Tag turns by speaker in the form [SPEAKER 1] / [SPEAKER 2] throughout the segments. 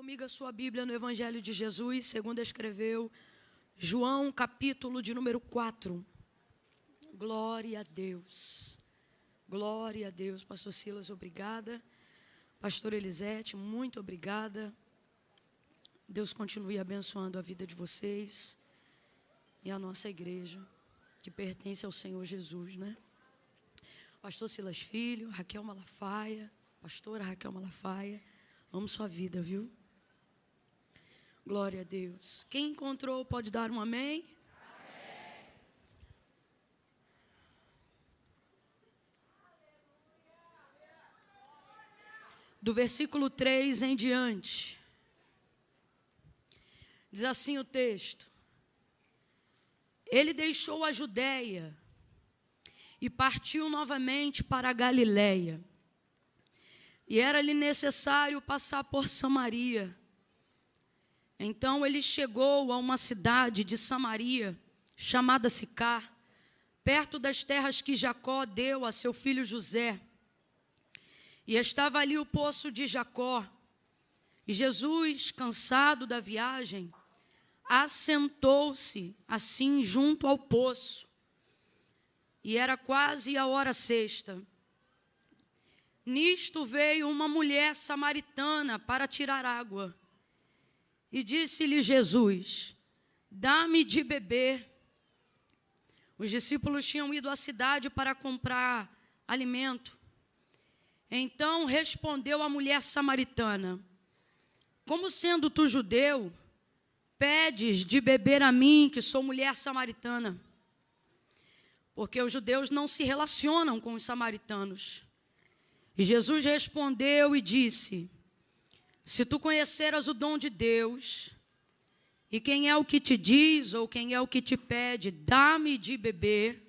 [SPEAKER 1] comigo a sua Bíblia no Evangelho de Jesus, segundo escreveu João, capítulo de número 4. Glória a Deus. Glória a Deus. Pastor Silas, obrigada. Pastor Elisete, muito obrigada. Deus continue abençoando a vida de vocês e a nossa igreja, que pertence ao Senhor Jesus, né? Pastor Silas Filho, Raquel Malafaia, pastora Raquel Malafaia, amo sua vida, viu? Glória a Deus. Quem encontrou pode dar um amém? Amém. Do versículo 3 em diante, diz assim o texto: Ele deixou a Judéia e partiu novamente para a Galiléia. E era-lhe necessário passar por Samaria. Então ele chegou a uma cidade de Samaria, chamada Sicar, perto das terras que Jacó deu a seu filho José. E estava ali o poço de Jacó. E Jesus, cansado da viagem, assentou-se assim junto ao poço. E era quase a hora sexta. Nisto veio uma mulher samaritana para tirar água. E disse-lhe Jesus: dá-me de beber. Os discípulos tinham ido à cidade para comprar alimento. Então respondeu a mulher samaritana: como sendo tu judeu, pedes de beber a mim, que sou mulher samaritana? Porque os judeus não se relacionam com os samaritanos. E Jesus respondeu e disse: se tu conheceras o dom de Deus, e quem é o que te diz, ou quem é o que te pede, dá-me de beber,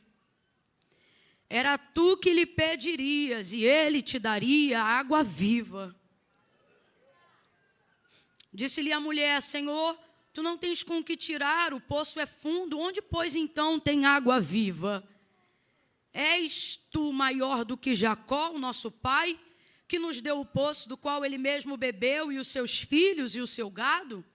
[SPEAKER 1] era tu que lhe pedirias, e ele te daria água viva. Disse-lhe a mulher: Senhor, tu não tens com que tirar, o poço é fundo, onde, pois, então tem água viva? És tu maior do que Jacó, o nosso pai, que nos deu o poço do qual ele mesmo bebeu, e os seus filhos e o seu gado?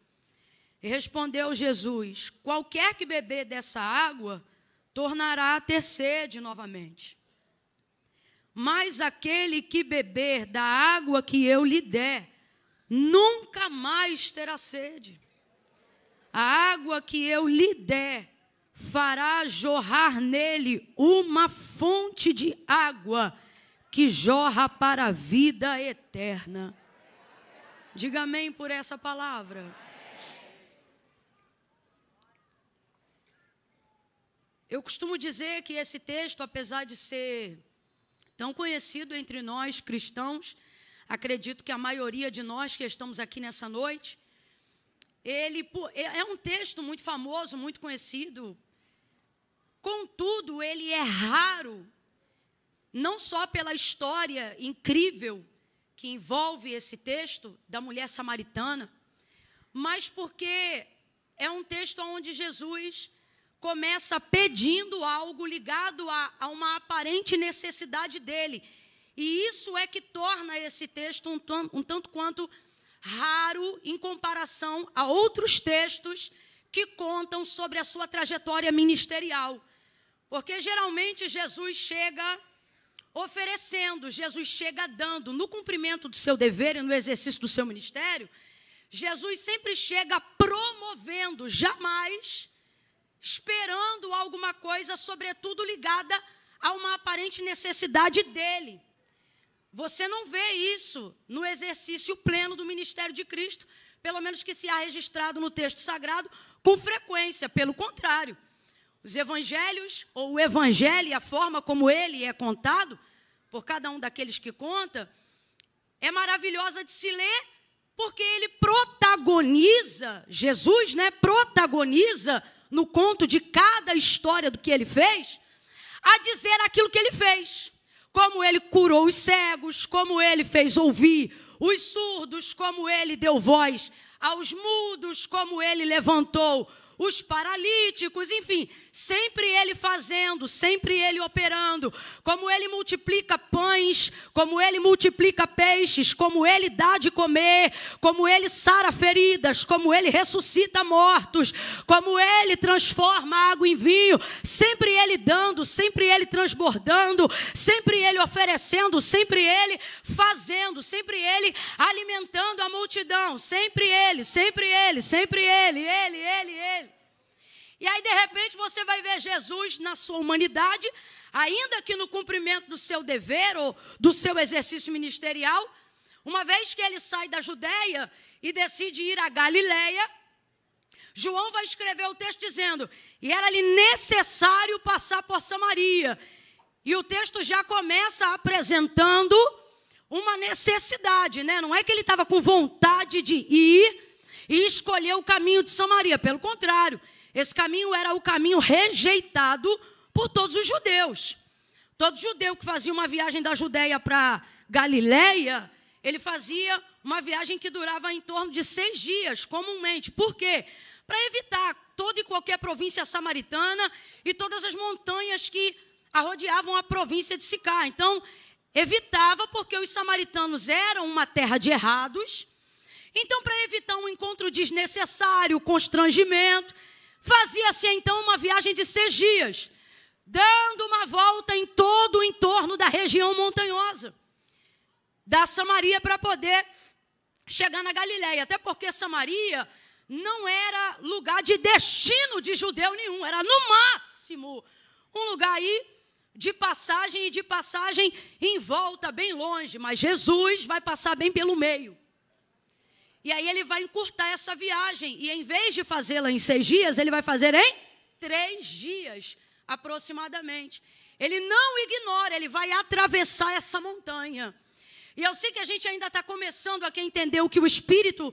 [SPEAKER 1] E respondeu Jesus: qualquer que beber dessa água, tornará a ter sede novamente. Mas aquele que beber da água que eu lhe der, nunca mais terá sede. A água que eu lhe der fará jorrar nele uma fonte de água que jorra para a vida eterna. Diga amém por essa palavra. Eu costumo dizer que esse texto, apesar de ser tão conhecido entre nós cristãos, acredito que a maioria de nós que estamos aqui nessa noite, ele é um texto muito famoso, muito conhecido. Contudo, ele é raro, não só pela história incrível que envolve esse texto da mulher samaritana, mas porque é um texto onde Jesus começa pedindo algo ligado a uma aparente necessidade dele. E isso é que torna esse texto um tanto quanto raro em comparação a outros textos que contam sobre a sua trajetória ministerial. Porque geralmente Jesus chega oferecendo, Jesus chega dando, no cumprimento do seu dever e no exercício do seu ministério, Jesus sempre chega promovendo, jamais esperando alguma coisa, sobretudo ligada a uma aparente necessidade dele. Você não vê isso no exercício pleno do ministério de Cristo, pelo menos que se há registrado no texto sagrado, com frequência. Pelo contrário, os evangelhos, ou o evangelho, a forma como ele é contado, por cada um daqueles que conta, é maravilhosa de se ler, porque ele protagoniza, Jesus, né, protagoniza no conto de cada história do que ele fez, a dizer aquilo que ele fez. Como ele curou os cegos, como ele fez ouvir os surdos, como ele deu voz aos mudos, como ele levantou os paralíticos, enfim, sempre ele fazendo, sempre ele operando, como ele multiplica pães, como ele multiplica peixes, como ele dá de comer, como ele sara feridas, como ele ressuscita mortos, como ele transforma água em vinho, sempre ele dando, sempre ele transbordando, sempre ele oferecendo, sempre ele fazendo, sempre ele alimentando a multidão, sempre ele, sempre ele, sempre ele. E aí, de repente, você vai ver Jesus na sua humanidade, ainda que no cumprimento do seu dever ou do seu exercício ministerial, uma vez que ele sai da Judeia e decide ir à Galileia, João vai escrever o texto dizendo, e era-lhe necessário passar por Samaria. E o texto já começa apresentando uma necessidade, né? Não é que ele estava com vontade de ir e escolher o caminho de Samaria, pelo contrário, esse caminho era o caminho rejeitado por todos os judeus. Todo judeu que fazia uma viagem da Judeia para Galileia, ele fazia uma viagem que durava em torno de 6 dias, comumente. Por quê? Para evitar toda e qualquer província samaritana e todas as montanhas que rodeavam a província de Sicá. Então, evitava porque os samaritanos eram uma terra de errados. Então, para evitar um encontro desnecessário, constrangimento, fazia-se então uma viagem de 6 dias, dando uma volta em todo o entorno da região montanhosa da Samaria para poder chegar na Galileia. Até porque Samaria não era lugar de destino de judeu nenhum, era no máximo um lugar aí de passagem e de passagem em volta, bem longe, mas Jesus vai passar bem pelo meio. E aí ele vai encurtar essa viagem, e em vez de fazê-la em 6 dias, ele vai fazer em 3 dias, aproximadamente. Ele não ignora, ele vai atravessar essa montanha. E eu sei que a gente ainda está começando a entender o que o Espírito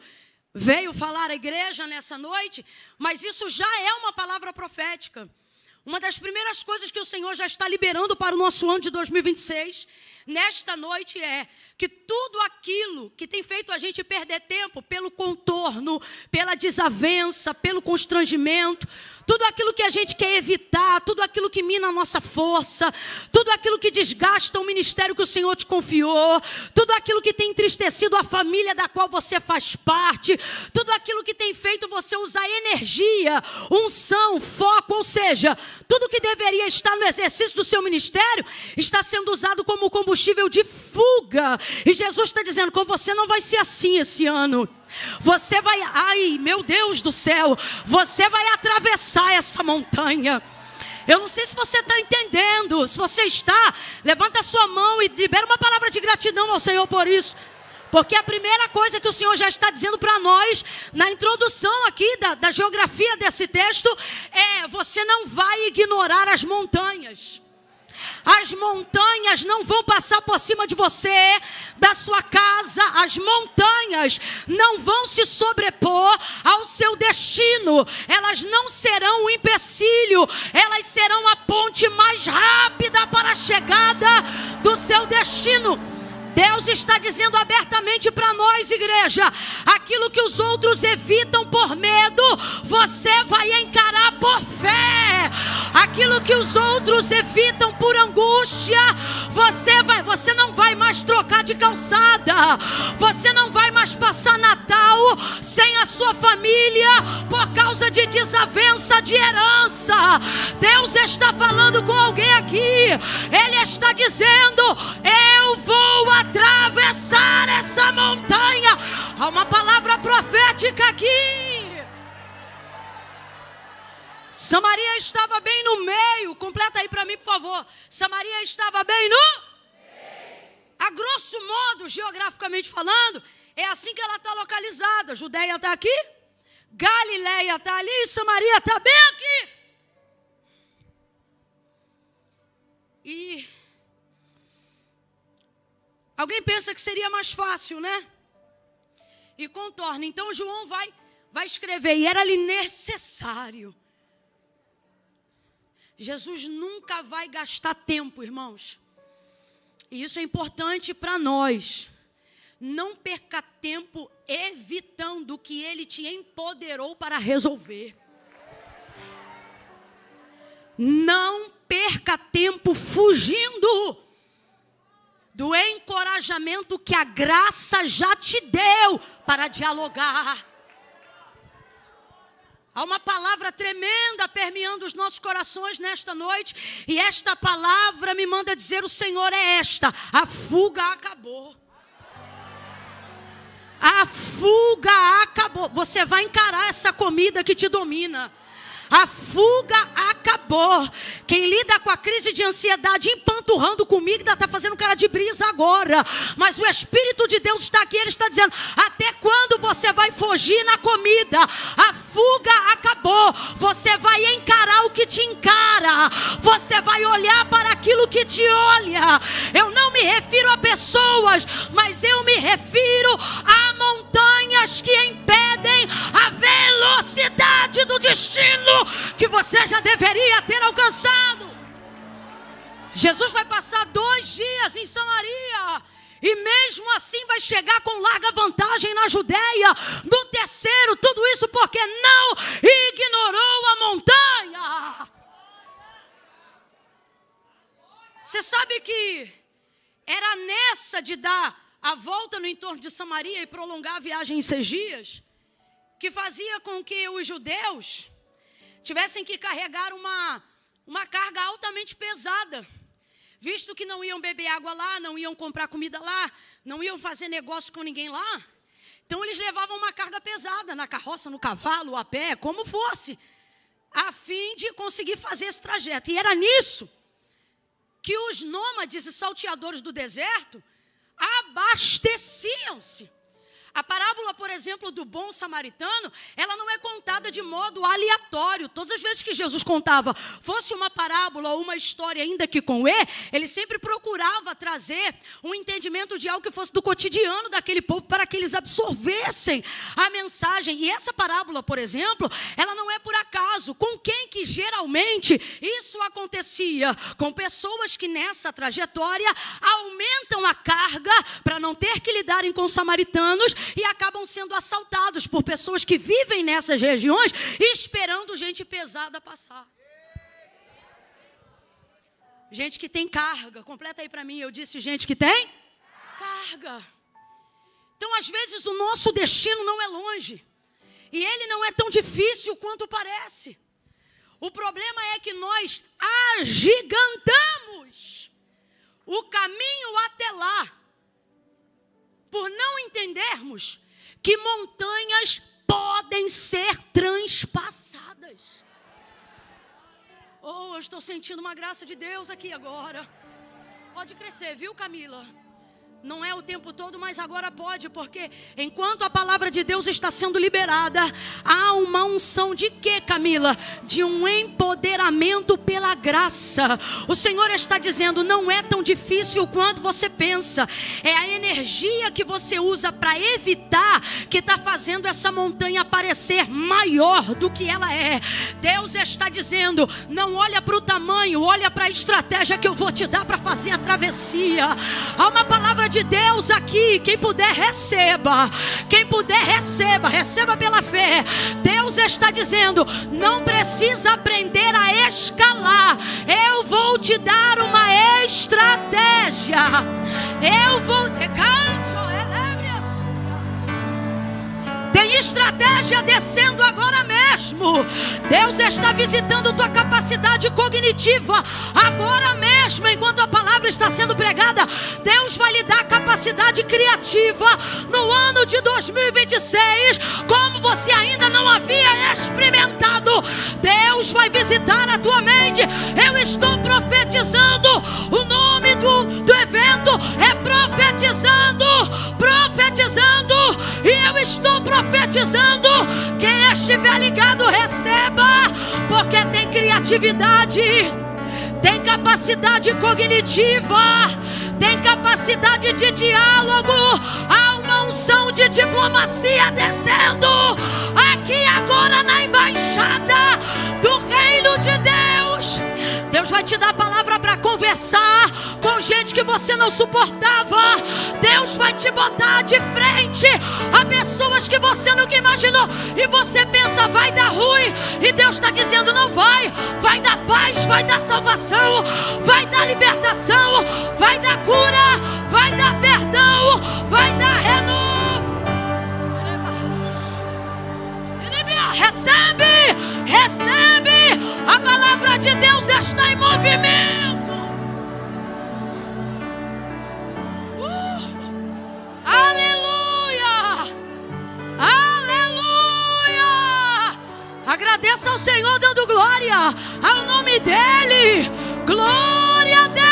[SPEAKER 1] veio falar à igreja nessa noite, mas isso já é uma palavra profética. Uma das primeiras coisas que o Senhor já está liberando para o nosso ano de 2026, nesta noite, é que tudo aquilo que tem feito a gente perder tempo pelo contorno, pela desavença, pelo constrangimento, tudo aquilo que a gente quer evitar, tudo aquilo que mina a nossa força, tudo aquilo que desgasta o ministério que o Senhor te confiou, tudo aquilo que tem entristecido a família da qual você faz parte, tudo aquilo que tem feito você usar energia, unção, foco, ou seja, tudo que deveria estar no exercício do seu ministério está sendo usado como combustível de fuga. E Jesus está dizendo, com você não vai ser assim esse ano. Você vai, ai meu Deus do céu, você vai atravessar essa montanha. Eu não sei se você está entendendo. Se você está, levanta a sua mão e libera uma palavra de gratidão ao Senhor por isso. Porque a primeira coisa que o Senhor já está dizendo para nós, na introdução aqui da geografia desse texto, é: você não vai ignorar as montanhas. As montanhas não vão passar por cima de você, da sua casa. As montanhas não vão se sobrepor ao seu destino. Elas não serão um empecilho. Elas serão a ponte mais rápida para a chegada do seu destino. Deus está dizendo abertamente para nós, igreja, aquilo que os outros evitam por medo, você vai encarar por fé. Aquilo que os outros evitam por angústia, você não vai mais trocar de calçada. Você não vai mais passar Natal sem a sua família por causa de desavença de herança. Deus está falando com alguém aqui. Ele está dizendo: eu vou atravessar essa montanha. Há uma palavra profética aqui. Samaria estava bem no meio. Completa aí para mim, por favor. Samaria estava bem no meio. A grosso modo, geograficamente falando, é assim que ela está localizada. Judeia está aqui, Galileia está ali e Samaria está bem aqui. E alguém pensa que seria mais fácil, né? E contorna. Então João vai escrever: e era-lhe necessário. Jesus nunca vai gastar tempo, irmãos. E isso é importante para nós. Não perca tempo evitando o que Ele te empoderou para resolver. Não perca tempo fugindo do encorajamento que a graça já te deu para dialogar. Há uma palavra tremenda permeando os nossos corações nesta noite. E esta palavra me manda dizer: o Senhor é esta: a fuga acabou. A fuga acabou. Você vai encarar essa comida que te domina. A fuga acabou. Quem lida com a crise de ansiedade empanturrando comida está fazendo cara de brisa agora. Mas o Espírito de Deus está aqui. Ele está dizendo: até quando você vai fugir na comida? A fuga acabou. Você vai encarar o que te encara. Você vai olhar para aquilo que te olha. Eu não me refiro a pessoas, mas eu me refiro a montanhas que impedem a velocidade do destino que você já deveria ter alcançado. Jesus vai passar 2 dias em Samaria e mesmo assim vai chegar com larga vantagem na Judeia. No terceiro, tudo isso porque não ignorou a montanha. Você sabe que era nessa de dar a volta no entorno de Samaria e prolongar a viagem em 6 dias que fazia com que os judeus tivessem que carregar uma carga altamente pesada, visto que não iam beber água lá, não iam comprar comida lá, não iam fazer negócio com ninguém lá. Então eles levavam uma carga pesada na carroça, no cavalo, a pé, como fosse, a fim de conseguir fazer esse trajeto. E era nisso que os nômades e salteadores do deserto abasteciam-se. A parábola, por exemplo, do bom samaritano, ela não é contada de modo aleatório. Todas as vezes que Jesus contava, fosse uma parábola ou uma história ainda que com ele sempre procurava trazer um entendimento de algo que fosse do cotidiano daquele povo para que eles absorvessem a mensagem. E essa parábola, por exemplo, ela não é por acaso. Com quem que geralmente isso acontecia? Com pessoas que nessa trajetória aumentam a carga para não ter que lidarem com samaritanos e acabam sendo assaltados por pessoas que vivem nessas regiões esperando gente pesada passar. Gente que tem carga. Completa aí para mim. Eu disse gente que tem carga. Então, às vezes, o nosso destino não é longe. E ele não é tão difícil quanto parece. O problema é que nós agigantamos o caminho até lá, por não entendermos que montanhas podem ser transpassadas. Oh, eu estou sentindo uma graça de Deus aqui agora. Pode crescer, viu, Camila? Não é o tempo todo, mas agora pode, porque enquanto a palavra de Deus está sendo liberada, há uma unção de quê, Camila? De um empoderamento pela graça. O Senhor está dizendo, não é tão difícil quanto você pensa. É a energia que você usa para evitar que está fazendo essa montanha parecer maior do que ela é. Deus está dizendo, não olha para o tamanho, olha para a estratégia que eu vou te dar para fazer a travessia. Há uma palavra de Deus aqui, quem puder receba, quem puder receba pela fé. Deus está dizendo, não precisa aprender a escalar, eu vou te dar uma estratégia, eu vou te tem estratégia descendo agora mesmo. Deus está visitando tua capacidade cognitiva agora mesmo, enquanto a palavra está sendo pregada. Deus vai lhe dar capacidade criativa no ano de 2026, como você ainda não havia experimentado. Deus vai visitar a tua mente. Eu estou profetizando. O nome do evento é profetizando. E eu estou profetizando. Quem estiver ligado, receba, porque tem criatividade, tem capacidade cognitiva, tem capacidade de diálogo. Há uma unção de diplomacia descendo aqui agora na embaixada do reino de Deus. Deus vai te dar palavra para conversar com gente que você não suportava, Deus vai te botar de frente a pessoas que você nunca imaginou. E você pensa, vai dar ruim, e Deus está dizendo, não vai. Vai dar paz, vai dar salvação, vai dar libertação, vai dar cura, vai dar perdão, vai dar renovo. Recebe, recebe, a palavra de Deus está em movimento. Aleluia, aleluia. Agradeça ao Senhor dando glória ao nome dEle. Glória a Deus.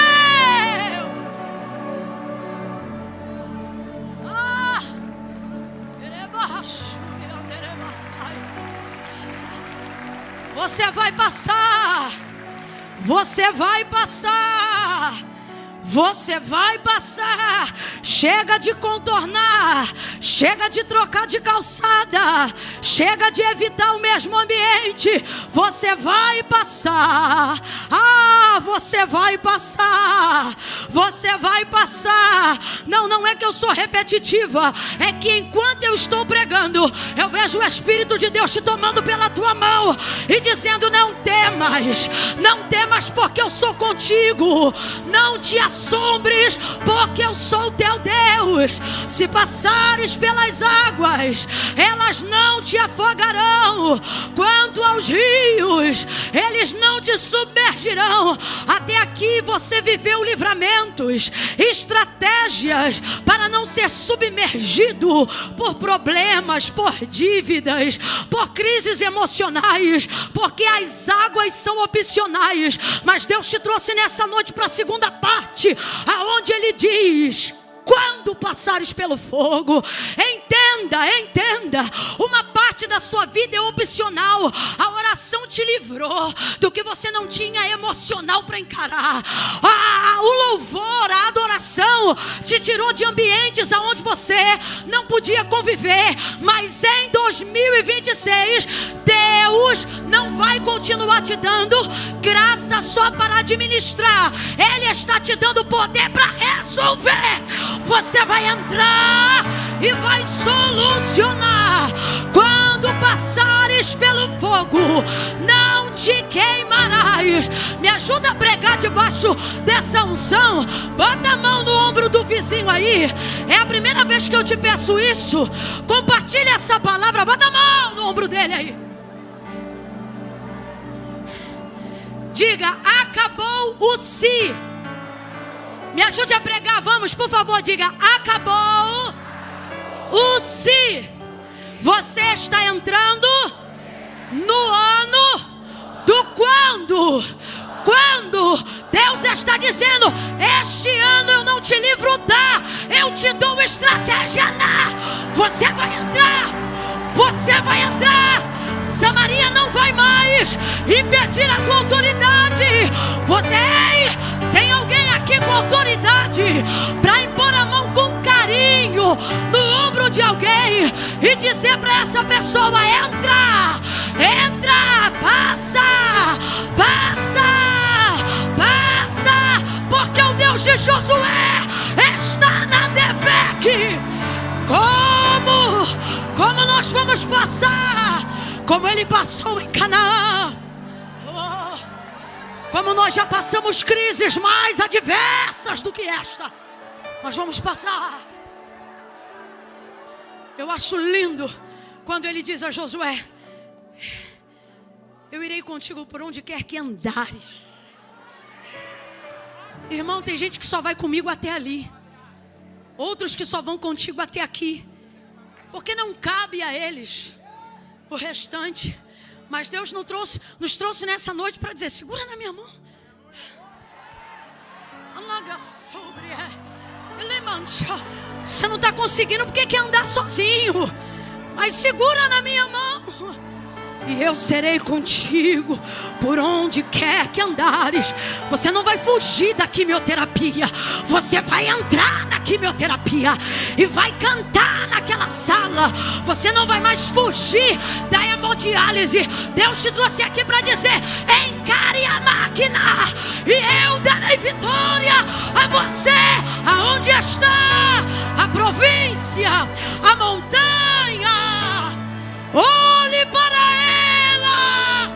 [SPEAKER 1] Você vai passar. Você vai passar. Você vai passar. Chega de contornar. Chega de trocar de calçada. Chega de evitar o mesmo ambiente. Você vai passar. Ah, você vai passar. Você vai passar. Não é que eu sou repetitiva. É que enquanto eu estou pregando, eu vejo o Espírito de Deus te tomando pela tua mão e dizendo, não temas. Não temas porque eu sou contigo. Não te assombres, porque eu sou o teu Deus. Se passares pelas águas, elas não te afogarão. Quanto aos rios, eles não te submergirão. Até aqui você viveu livramentos, estratégias para não ser submergido por problemas, por dívidas, por crises emocionais, porque as águas são opcionais. Mas Deus te trouxe nessa noite para a segunda parte, aonde Ele diz, quando passares pelo fogo, entenda, uma parte da sua vida é opcional. A oração te livrou do que você não tinha emocional para encarar. O louvor, a adoração te tirou de ambientes aonde você não podia conviver. Mas em 2026, Deus não vai continuar te dando graça só para administrar. Ele está te dando poder para resolver. Você vai entrar e vai solucionar. Quando passares pelo fogo, não te queimarás. Me ajuda a pregar debaixo dessa unção. Bota a mão no ombro do vizinho aí. É a primeira vez que eu te peço isso. Compartilha essa palavra. Bota a mão no ombro dele aí. Diga, acabou o si. Me ajude a pregar, vamos, por favor, diga, acabou o si. Você está entrando no ano do quando. Quando Deus está dizendo, este ano eu não te livro da, eu te dou estratégia lá. Você vai entrar, você vai entrar. Samaria não vai mais impedir a tua autoridade. Você tem alguém aqui com autoridade para impor a mão com carinho no ombro de alguém e dizer para essa pessoa, entra, entra, passa, porque o Deus de Josué está na DEVEC. Como nós vamos passar? Como ele passou em Canaã. Como nós já passamos crises mais adversas do que esta, nós vamos passar. Eu acho lindo quando ele diz a Josué, eu irei contigo por onde quer que andares. Irmão, tem gente que só vai comigo até ali, outros que só vão contigo até aqui, porque não cabe a eles o restante. Mas Deus nos trouxe nessa noite para dizer, segura na minha mão. Você não está conseguindo porque quer andar sozinho, mas segura na minha mão. E eu serei contigo por onde quer que andares. Você não vai fugir da quimioterapia. Você vai entrar na quimioterapia e vai cantar naquela sala. Você não vai mais fugir da hemodiálise. Deus te trouxe aqui para dizer, care a máquina, e eu darei vitória a você, aonde está a província, a montanha. Olhe para ela.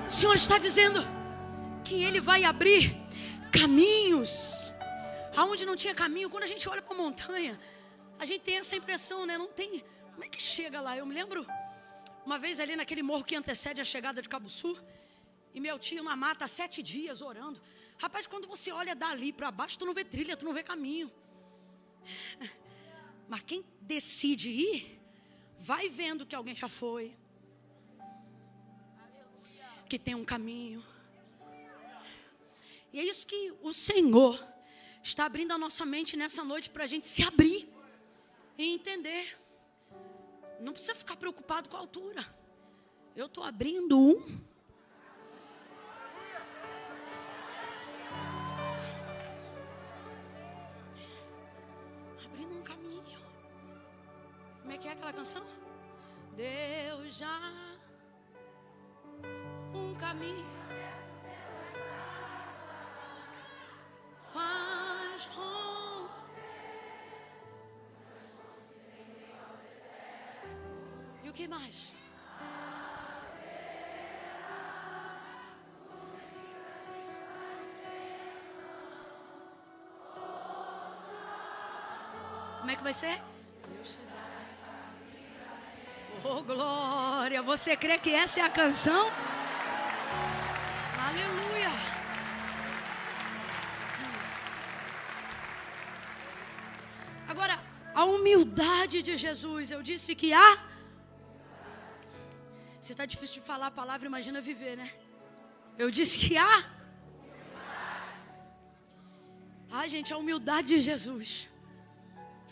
[SPEAKER 1] O Senhor está dizendo que Ele vai abrir caminhos aonde não tinha caminho. Quando a gente olha para a montanha, a gente tem essa impressão, né? Não tem. Como é que chega lá? Eu me lembro uma vez ali naquele morro que antecede a chegada de Cabo Sul, e meu tio na mata há 7 dias orando. Rapaz, quando você olha dali para baixo, tu não vê trilha, tu não vê caminho. Mas quem decide ir, vai vendo que alguém já foi, que tem um caminho. E é isso que o Senhor está abrindo a nossa mente nessa noite, para a gente se abrir e entender. Não precisa ficar preocupado com a altura. Eu estou abrindo um caminho. Como é que é aquela canção? Deus já um caminho faz romper. E o que mais? Como é que vai ser? Oh, glória! Você crê que essa é a canção? Aleluia! Agora, a humildade de Jesus. Eu disse que há. Se está difícil de falar a palavra, imagina viver, né? Eu disse que há. Gente, a humildade de Jesus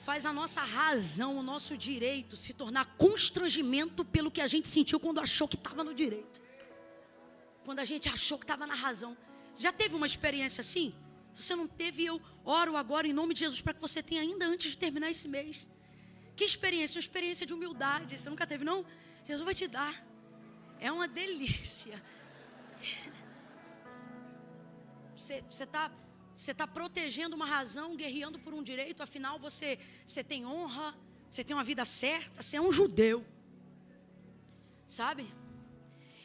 [SPEAKER 1] faz a nossa razão, o nosso direito se tornar constrangimento pelo que a gente sentiu quando achou que estava no direito. Quando a gente achou que estava na razão. Já teve uma experiência assim? Se você não teve, eu oro agora em nome de Jesus para que você tenha ainda antes de terminar esse mês. Que experiência? Uma experiência de humildade. Você nunca teve, não? Jesus vai te dar. É uma delícia. Você está protegendo uma razão, guerreando por um direito. Afinal, você tem honra, você tem uma vida certa, você é um judeu. Sabe?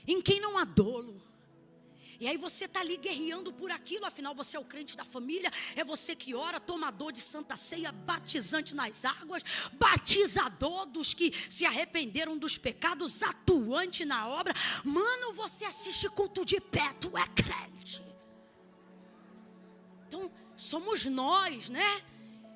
[SPEAKER 1] Em quem não há dolo. E aí você está ali guerreando por aquilo. Afinal, você é o crente da família. É você que ora, tomador de santa ceia, batizante nas águas, batizador dos que se arrependeram dos pecados, atuante na obra. Mano, você assiste culto de pé, tu é crente. Então, somos nós, né?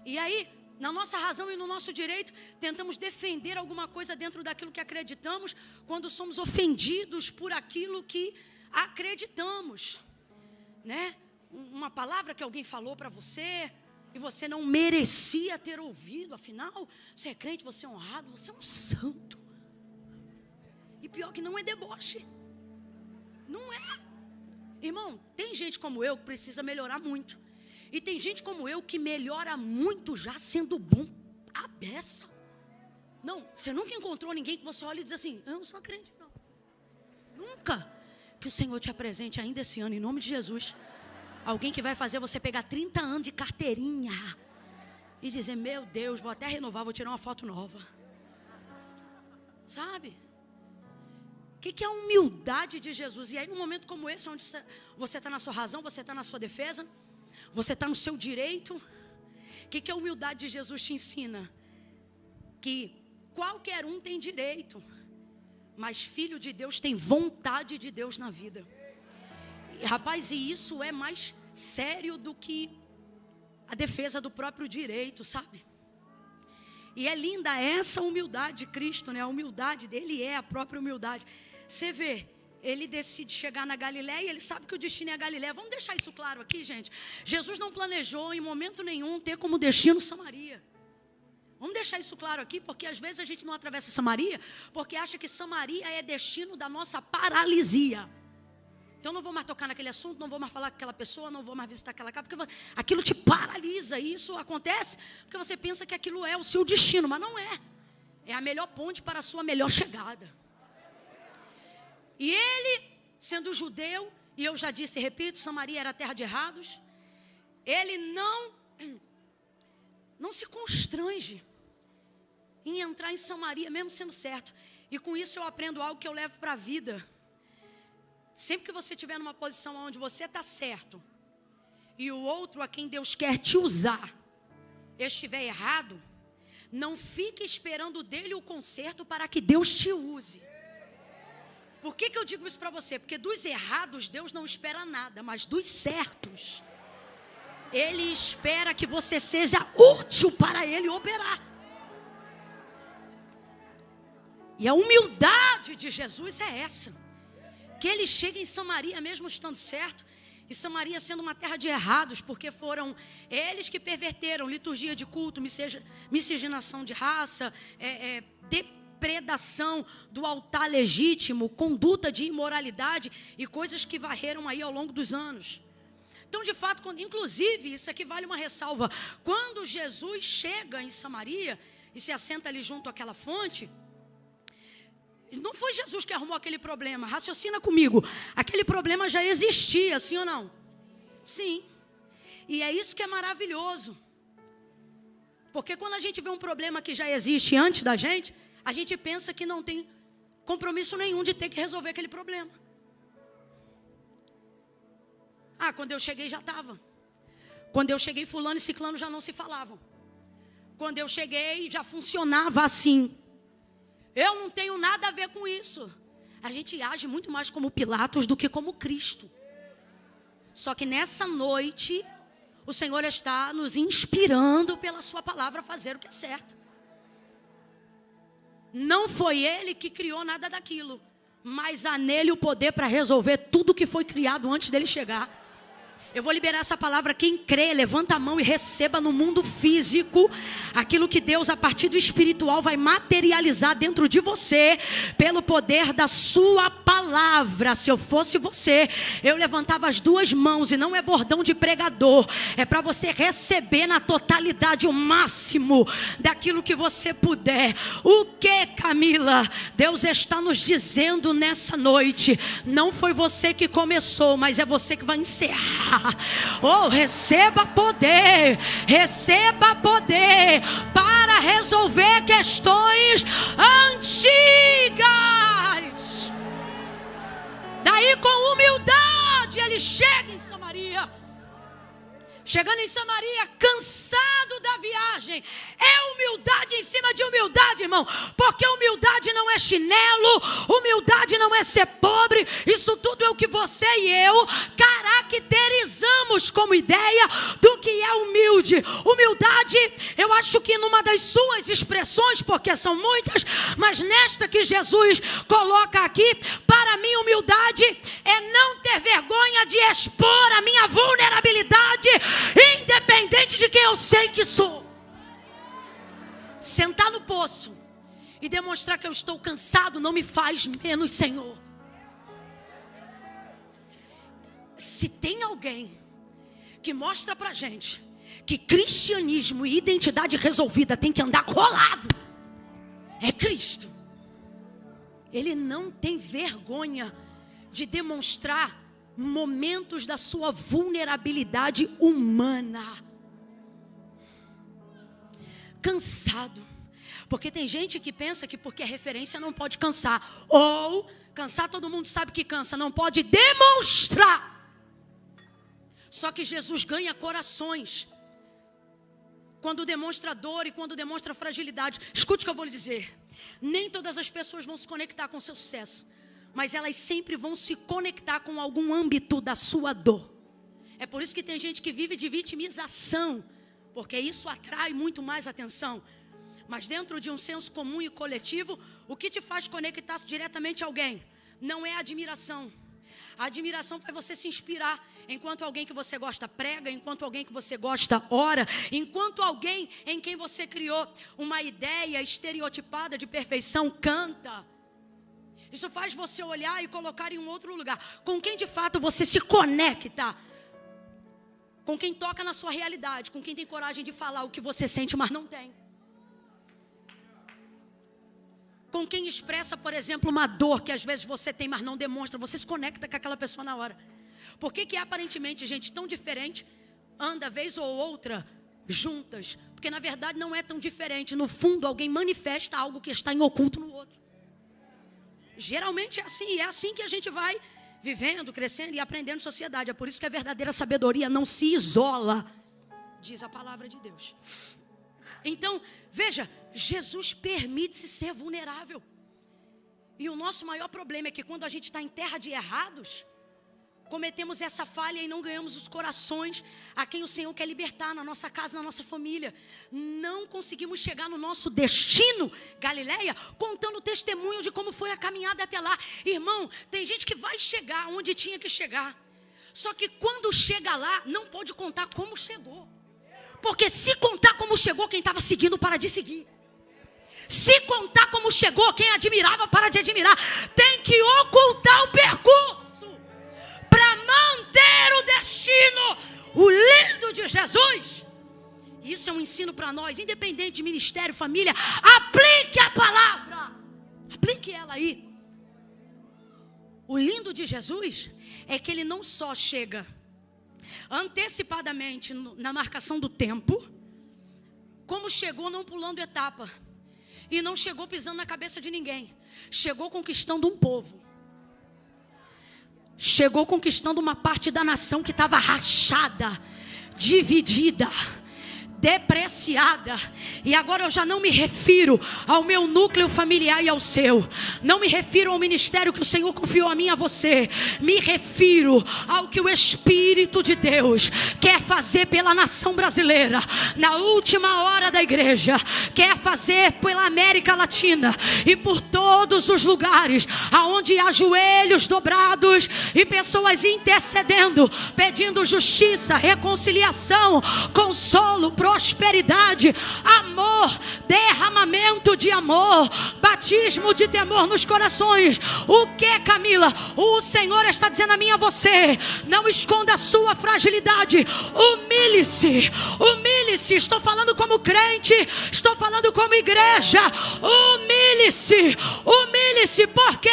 [SPEAKER 1] E aí, na nossa razão e no nosso direito, tentamos defender alguma coisa dentro daquilo que acreditamos, quando somos ofendidos por aquilo que acreditamos, né? Uma palavra que alguém falou para você e você não merecia ter ouvido. Afinal, você é crente, você é honrado, você é um santo. E pior que não é deboche. Não é. Irmão, tem gente como eu que precisa melhorar muito. E tem gente como eu que melhora muito já sendo bom à beça. Não, você nunca encontrou ninguém que você olha e diz assim: eu não sou crente, não. Nunca. Que o Senhor te apresente ainda esse ano, em nome de Jesus, alguém que vai fazer você pegar 30 anos de carteirinha e dizer: meu Deus, vou até renovar, vou tirar uma foto nova. Sabe? O que é a humildade de Jesus? E aí num momento como esse, onde você está na sua razão, você está na sua defesa, você está no seu direito, o que a humildade de Jesus te ensina? Que qualquer um tem direito, mas filho de Deus tem vontade de Deus na vida. E, rapaz, e isso é mais sério do que a defesa do próprio direito, sabe? E é linda essa humildade de Cristo, né? A humildade dele é a própria humildade. Você vê, ele decide chegar na Galileia, ele sabe que o destino é a Galileia. Vamos deixar isso claro aqui, gente. Jesus não planejou em momento nenhum ter como destino Samaria. Vamos deixar isso claro aqui, porque às vezes a gente não atravessa Samaria, porque acha que Samaria é destino da nossa paralisia. Então não vou mais tocar naquele assunto, não vou mais falar com aquela pessoa, não vou mais visitar aquela casa, porque aquilo te paralisa. E isso acontece porque você pensa que aquilo é o seu destino, mas não é. É a melhor ponte para a sua melhor chegada. E ele, sendo judeu, e eu já disse e repito, Samaria era terra de errados, ele não se constrange em entrar em Samaria, mesmo sendo certo. E com isso eu aprendo algo que eu levo para a vida. Sempre que você estiver numa posição onde você está certo, e o outro a quem Deus quer te usar estiver errado, não fique esperando dele o conserto para que Deus te use. Por que eu digo isso para você? Porque dos errados Deus não espera nada, mas dos certos Ele espera que você seja útil para Ele operar. E a humildade de Jesus é essa, que Ele chega em Samaria mesmo estando certo, e Samaria sendo uma terra de errados, porque foram eles que perverteram liturgia de culto, miscigenação de raça, depredação do altar legítimo, conduta de imoralidade e coisas que varreram aí ao longo dos anos. Então, de fato, inclusive, isso aqui vale uma ressalva. Quando Jesus chega em Samaria e se assenta ali junto àquela fonte, não foi Jesus que arrumou aquele problema. Raciocina comigo. Aquele problema já existia, sim ou não? Sim. E é isso que é maravilhoso. Porque quando a gente vê um problema que já existe antes da gente, a gente pensa que não tem compromisso nenhum de ter que resolver aquele problema. Ah, quando eu cheguei já estava. Quando eu cheguei, fulano e ciclano já não se falavam. Quando eu cheguei, já funcionava assim. Eu não tenho nada a ver com isso. A gente age muito mais como Pilatos do que como Cristo. Só que nessa noite, o Senhor está nos inspirando pela sua palavra a fazer o que é certo. Não foi Ele que criou nada daquilo, mas há nele o poder para resolver tudo que foi criado antes dele chegar. Eu vou liberar essa palavra. Quem crê, levanta a mão e receba no mundo físico aquilo que Deus, a partir do espiritual, vai materializar dentro de você, pelo poder da sua palavra. Se eu fosse você, eu levantava as duas mãos, e não é bordão de pregador, é para você receber na totalidade o máximo daquilo que você puder. O que, Camila? Deus está nos dizendo nessa noite, não foi você que começou, mas é você que vai encerrar. Oh, receba poder para resolver questões antigas. Daí, com humildade, ele chega em Samaria. Chegando em Samaria, cansado da viagem. É humildade em cima de humildade, irmão. Porque humildade não é chinelo, humildade não é ser pobre. Isso tudo é o que você e eu caracterizamos como ideia do que é humilde. Humildade, eu acho que numa das suas expressões, porque são muitas, mas nesta que Jesus coloca aqui, para mim humildade é não ter vergonha de expor a minha vulnerabilidade, independente de quem eu sei que sou. Sentar no poço e demonstrar que eu estou cansado não me faz menos Senhor. Se tem alguém que mostra pra gente que cristianismo e identidade resolvida tem que andar colado, é Cristo. Ele não tem vergonha de demonstrar momentos da sua vulnerabilidade humana. Cansado. Porque tem gente que pensa que porque é referência não pode cansar. Ou cansar, todo mundo sabe que cansa, não pode demonstrar. Só que Jesus ganha corações quando demonstra dor e quando demonstra fragilidade. Escute o que eu vou lhe dizer. Nem todas as pessoas vão se conectar com o seu sucesso, mas elas sempre vão se conectar com algum âmbito da sua dor. É por isso que tem gente que vive de vitimização, porque isso atrai muito mais atenção. Mas dentro de um senso comum e coletivo, o que te faz conectar diretamente a alguém não é a admiração. A admiração faz você se inspirar enquanto alguém que você gosta prega, enquanto alguém que você gosta ora, enquanto alguém em quem você criou uma ideia estereotipada de perfeição canta. Isso faz você olhar e colocar em um outro lugar. Com quem de fato você se conecta? Com quem toca na sua realidade, com quem tem coragem de falar o que você sente, mas não tem. com quem expressa, por exemplo, uma dor que às vezes você tem, mas não demonstra. Você se conecta com aquela pessoa na hora. Por que aparentemente gente tão diferente anda vez ou outra juntas? Porque na verdade não é tão diferente. No fundo, alguém manifesta algo que está em oculto no outro. Geralmente é assim. E é assim que a gente vai vivendo, crescendo e aprendendo sociedade. É por isso que a verdadeira sabedoria não se isola, diz a palavra de Deus. Então, veja, Jesus permite-se ser vulnerável. E o nosso maior problema é que quando a gente está em terra de errados, cometemos essa falha e não ganhamos os corações a quem o Senhor quer libertar na nossa casa, na nossa família. Não conseguimos chegar no nosso destino, Galileia, contando o testemunho de como foi a caminhada até lá. Irmão, tem gente que vai chegar onde tinha que chegar. Só que quando chega lá, não pode contar como chegou. Porque se contar como chegou, quem estava seguindo para de seguir. Se contar como chegou, quem admirava para de admirar. Tem que ocultar o percurso para manter o destino, o lindo de Jesus. Isso é um ensino para nós, independente de ministério, família. Aplique a palavra, aplique ela aí. O lindo de Jesus é que ele não só chega antecipadamente na marcação do tempo, como chegou não pulando etapa, e não chegou pisando na cabeça de ninguém. Chegou conquistando um povo. Chegou conquistando uma parte da nação que estava rachada, dividida, depreciada. E agora eu já não me refiro ao meu núcleo familiar e ao seu. Não me refiro ao ministério que o Senhor confiou a mim e a você. Me refiro ao que o Espírito de Deus quer fazer pela nação brasileira. Na última hora da igreja. Quer fazer pela América Latina. E por todos os lugares aonde há joelhos dobrados e pessoas intercedendo, pedindo justiça, reconciliação, consolo, prosperidade, amor, derramamento de amor, batismo de temor nos corações. O que, Camila? O Senhor está dizendo a mim e a você: não esconda a sua fragilidade, humilhe-se, humilhe-se. Estou falando como crente, estou falando como igreja. Humilhe-se, humilhe-se. Por quê?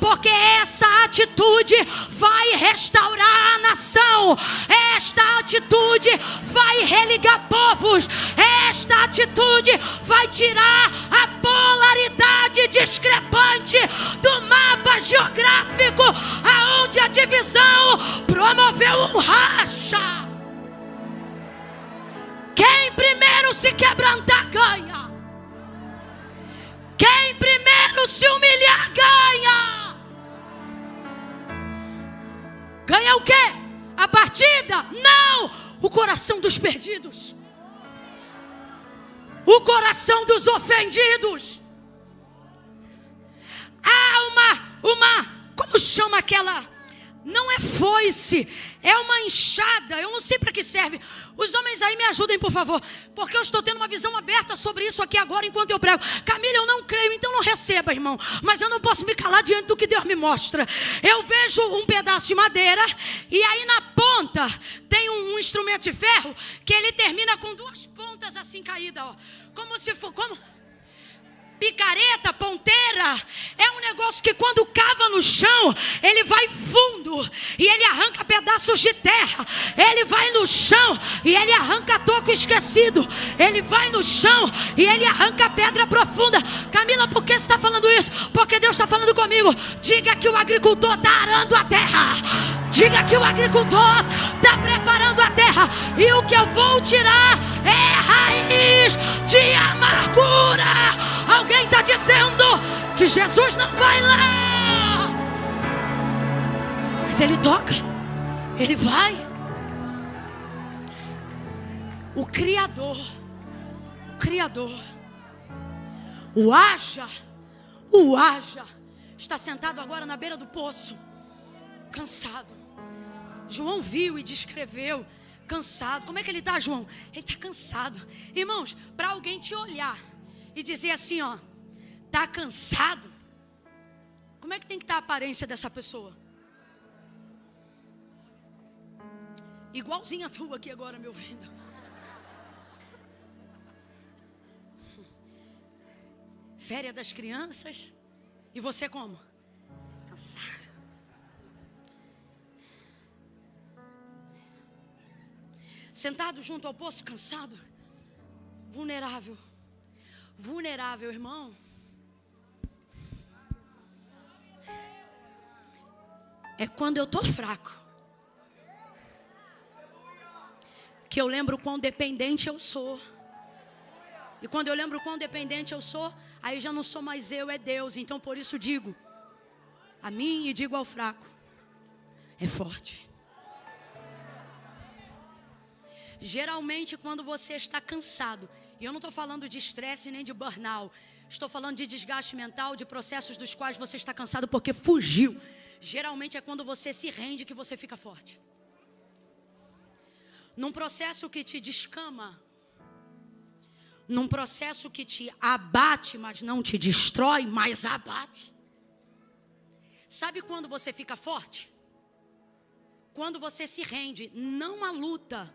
[SPEAKER 1] Porque essa atitude vai restaurar a nação, esta atitude vai religar povos. Esta atitude vai tirar a polaridade discrepante do mapa geográfico, aonde a divisão promoveu um racha. Quem primeiro se quebrantar ganha. Quem primeiro se humilhar ganha. Ganha o quê? A partida? Não! O coração dos perdidos. O coração dos ofendidos. Há como chama aquela? Não é foice, é uma enxada. Eu não sei para que serve. Os homens aí me ajudem, por favor, porque eu estou tendo uma visão aberta sobre isso aqui agora enquanto eu prego. Camila, eu não creio, então não receba, irmão. Mas eu não posso me calar diante do que Deus me mostra. Eu vejo um pedaço de madeira e aí na ponta tem um instrumento de ferro que ele termina com duas pontas assim caídas, ó. Como se for, picareta, ponteira. É um negócio que quando cava no chão, ele vai fundo e ele arranca pedaços de terra. Ele vai no chão e ele arranca toco esquecido. Ele vai no chão e ele arranca pedra profunda. Camila, por que você está falando isso? Porque Deus está falando comigo. Diga que o agricultor está arando a terra. Diga que o agricultor está preparando a terra. E o que eu vou tirar é raiz de amargura. Alguém está dizendo que Jesus não vai lá. Mas ele toca. Ele vai. O Criador. O haja. Está sentado agora na beira do poço. Cansado. João viu e descreveu. Cansado. Como é que ele está, João? Ele está cansado. Irmãos, para alguém te olhar e dizer assim, ó, tá cansado? Como é que tem que estar a aparência dessa pessoa? Igualzinha a tua aqui agora, meu ouvido. férias das crianças. E você como? Cansado. Sentado junto ao poço, cansado. Vulnerável. Vulnerável, irmão. É quando eu estou fraco que eu lembro quão dependente eu sou. E quando eu lembro quão dependente eu sou, aí já não sou mais eu, é Deus. Então por isso digo a mim e digo ao fraco: é forte. Geralmente quando você está cansado, e eu não estou falando de estresse nem de burnout, estou falando de desgaste mental, de processos dos quais você está cansado porque fugiu. Geralmente é quando você se rende que você fica forte. Num processo que te descama, num processo que te abate, mas não te destrói, mas abate. Sabe quando você fica forte? Quando você se rende, não à luta,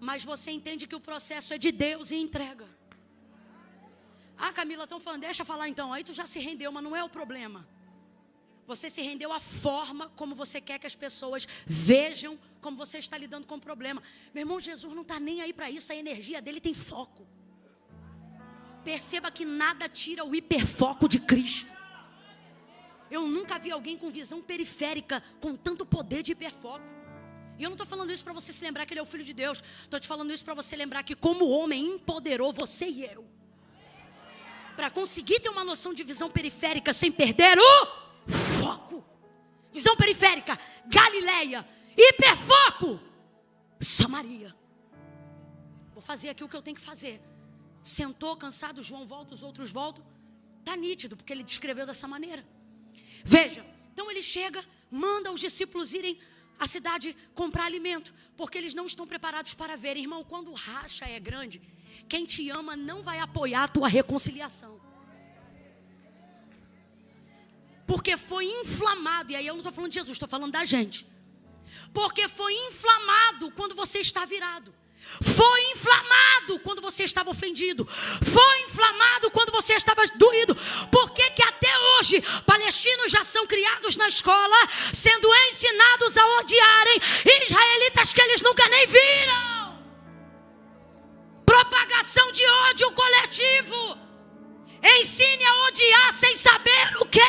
[SPEAKER 1] mas você entende que o processo é de Deus e entrega. Ah, Camila, estão falando, deixa eu falar então. Aí tu já se rendeu, mas não é o problema. Você se rendeu à forma como você quer que as pessoas vejam como você está lidando com o problema. Meu irmão, Jesus não está nem aí para isso. A energia dele tem foco. Perceba que nada tira o hiperfoco de Cristo. Eu nunca vi alguém com visão periférica com tanto poder de hiperfoco. E eu não estou falando isso para você se lembrar que ele é o Filho de Deus. Estou te falando isso para você lembrar que como homem empoderou você e eu. Para conseguir ter uma noção de visão periférica sem perder o foco. Visão periférica, Galileia. Hiperfoco, Samaria. Vou fazer aqui o que eu tenho que fazer. Sentou, cansado, João volta, os outros voltam. Está nítido, porque ele descreveu dessa maneira. Veja, então ele chega, manda os discípulos irem à cidade comprar alimento, porque eles não estão preparados para ver. Irmão, quando o racha é grande, quem te ama não vai apoiar a tua reconciliação. Porque foi inflamado, e aí eu não estou falando de Jesus, estou falando da gente. Porque foi inflamado quando você está virado. Foi inflamado quando você estava ofendido. Foi inflamado quando você estava doído. Por que que até hoje palestinos já são criados na escola, sendo ensinados a odiarem israelitas que eles nunca nem viram? Propagação de ódio coletivo. Ensine a odiar sem saber o que.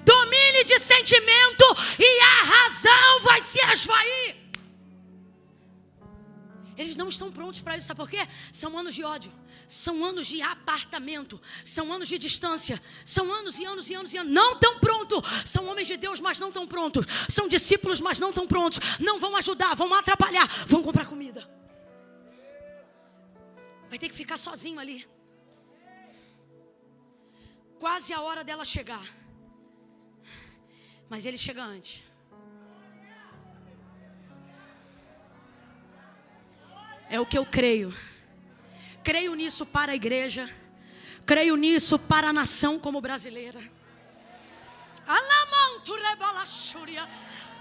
[SPEAKER 1] Domine de sentimento e a razão vai se esvair. Eles não estão prontos para isso, sabe por quê? São anos de ódio, são anos de apartamento, são anos de distância, são anos e anos e anos e anos. Não estão prontos, são homens de Deus, mas não estão prontos. São discípulos, mas não estão prontos. Não vão ajudar, vão atrapalhar, vão comprar comida. Vai ter que ficar sozinho ali. Quase a hora dela chegar. Mas ele chega antes. É o que eu creio. Creio nisso para a igreja. Creio nisso para a nação como brasileira.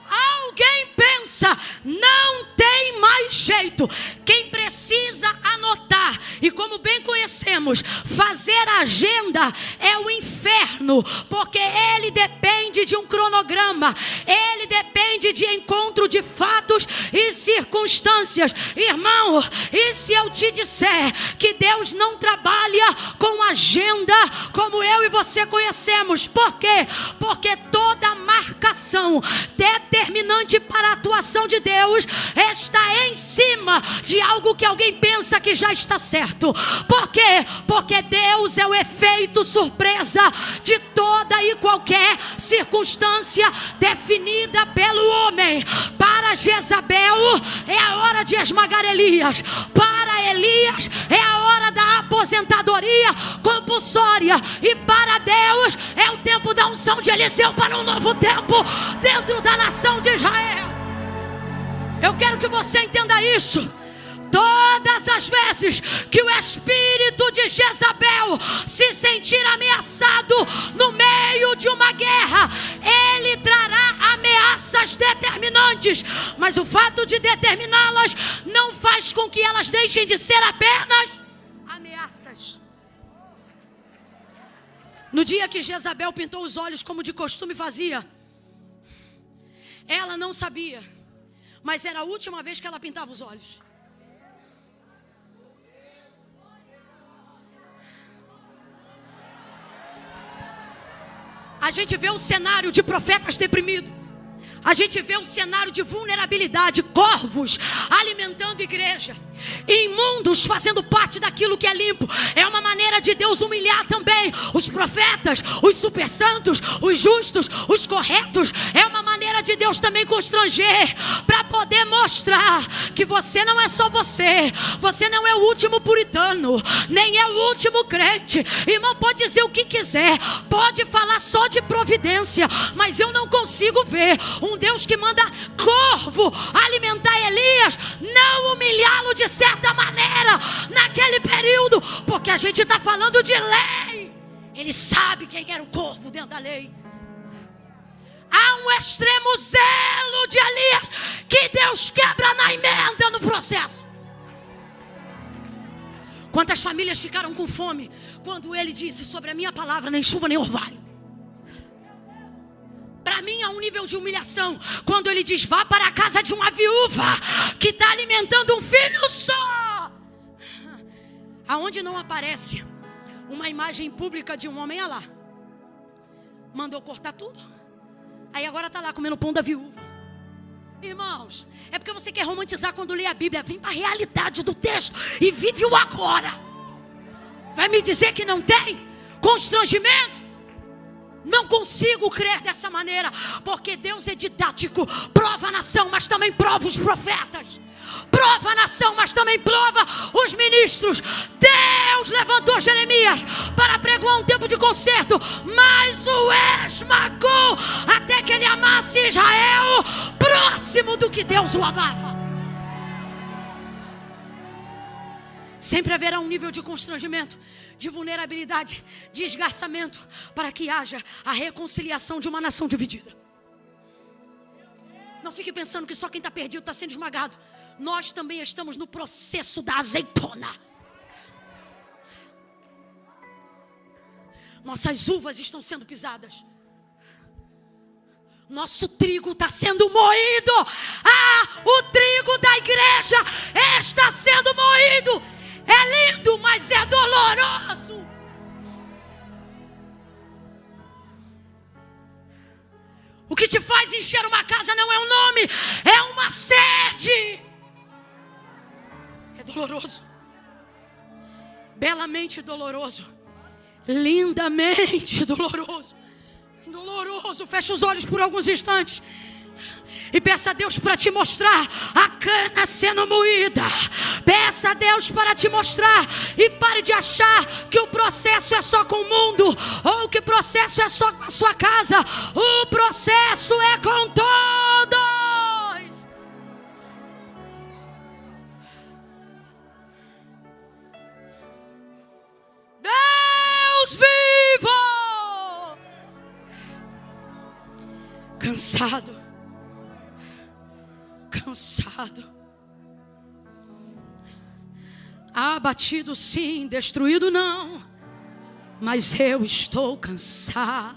[SPEAKER 1] Alguém pensa, não tem mais jeito. Quem precisa anotar, e como bem conhecemos, fazer agenda é o inferno, porque ele depende de um cronograma, ele depende de encontro de fatos e circunstâncias. Irmão, e se eu te disser que Deus não trabalha com agenda como eu e você conhecemos? Por quê? Porque toda marcação determinante para a atuação de Deus está em cima de algo que alguém pensa que já está certo. Por quê? Porque Deus é o efeito surpresa de toda e qualquer circunstância definida pelo homem. Para Jezabel é a hora de esmagar Elias. Para Elias é a hora da aposentadoria compulsória. E para Deus é o tempo da unção de Eliseu para um novo tempo dentro da nação de Israel. Eu quero que você entenda isso. Todas as vezes que o espírito de Jezabel se sentir ameaçado no meio de uma guerra, ele trará ameaças determinantes, mas o fato de determiná-las não faz com que elas deixem de ser apenas ameaças. No dia que Jezabel pintou os olhos como de costume fazia, ela não sabia, mas era a última vez que ela pintava os olhos. A gente vê um cenário de profetas deprimidos. A gente vê um cenário de vulnerabilidade, corvos alimentando igreja, imundos fazendo parte daquilo que é limpo. É uma maneira de Deus humilhar também os profetas, os super santos, os justos, os corretos. É uma maneira de Deus também constranger, para poder mostrar que você não é só você. Você não é o último puritano, nem é o último crente. Irmão, pode dizer o que quiser, pode falar só de providência, mas eu não consigo ver um Deus que manda corvo alimentar Elias, não humilhá-lo de certa maneira naquele período, porque a gente está falando de lei. Ele sabe quem era o corvo dentro da lei. Há um extremo zelo de Elias que Deus quebra na emenda, no processo. Quantas famílias ficaram com fome quando ele disse: sobre a minha palavra nem chuva nem orvalho. Para mim há um nível de humilhação quando ele diz: vá para a casa de uma viúva que está alimentando um filho só. Aonde não aparece uma imagem pública de um homem, lá mandou cortar tudo, aí agora está lá comendo pão da viúva. Irmãos, é porque você quer romantizar quando lê a Bíblia. Vem para a realidade do texto e vive o agora. Vai me dizer que não tem constrangimento? Não consigo crer dessa maneira, porque Deus é didático. Prova a nação, mas também prova os profetas. Prova a nação, mas também prova os ministros. Deus levantou Jeremias para pregoar um tempo de conserto, mas o esmagou até que ele amasse Israel próximo do que Deus o amava. Sempre haverá um nível de constrangimento, de vulnerabilidade, de esgarçamento, para que haja a reconciliação de uma nação dividida. Não fique pensando que só quem está perdido está sendo esmagado. Nós também estamos no processo da azeitona. Nossas uvas estão sendo pisadas. Nosso trigo está sendo moído. O trigo da igreja está sendo moído. É lindo, mas é doloroso. O que te faz encher uma casa não é um nome, é uma sede. É doloroso. Belamente doloroso. Lindamente doloroso. Doloroso. Fecha os olhos por alguns instantes e peça a Deus para te mostrar a cana sendo moída. Peça a Deus para te mostrar. E pare de achar que o processo é só com o mundo, ou que o processo é só com a sua casa. O processo é com todos. Deus vivo. Cansado. Abatido sim, destruído não, mas eu estou cansado.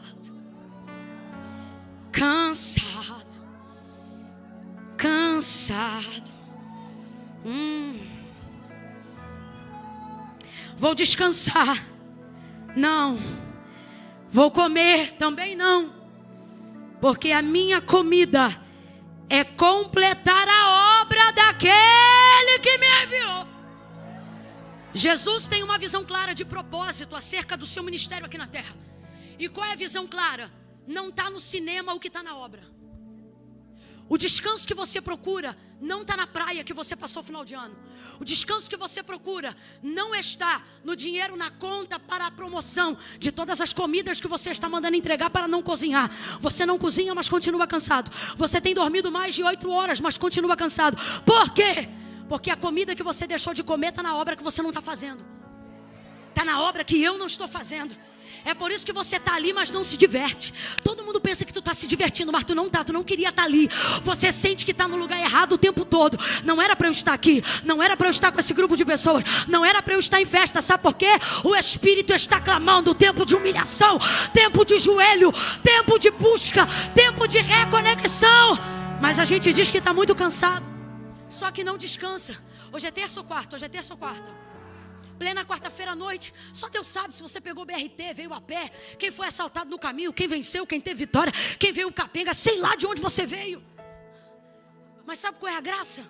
[SPEAKER 1] Vou descansar? Não. Vou comer? Também não, porque a minha comida é completar a obra daquele que me enviou. Jesus tem uma visão clara de propósito acerca do seu ministério aqui na terra. E qual é a visão clara? Não está no cinema o que está na obra. O descanso que você procura não está na praia que você passou o final de ano. O descanso que você procura não está no dinheiro na conta para a promoção de todas as comidas que você está mandando entregar para não cozinhar. Você não cozinha, mas continua cansado. Você tem dormido mais de 8 horas, mas continua cansado. Por quê? Porque a comida que você deixou de comer está na obra que você não está fazendo. Está na obra que eu não estou fazendo. É por isso que você está ali, mas não se diverte. Todo mundo pensa que tu está se divertindo, mas tu não está. Tu não queria estar ali. Você sente que está no lugar errado o tempo todo. Não era para eu estar aqui. Não era para eu estar com esse grupo de pessoas. Não era para eu estar em festa. Sabe por quê? O Espírito está clamando. Tempo de humilhação. Tempo de joelho. Tempo de busca. Tempo de reconexão. Mas a gente diz que está muito cansado. Só que não descansa. Hoje é terça ou quarta? Hoje é terça ou quarta? Plena quarta-feira à noite. Só Deus sabe se você pegou o BRT, veio a pé, quem foi assaltado no caminho, quem venceu, quem teve vitória, quem veio capenga, sei lá de onde você veio. Mas sabe qual é a graça?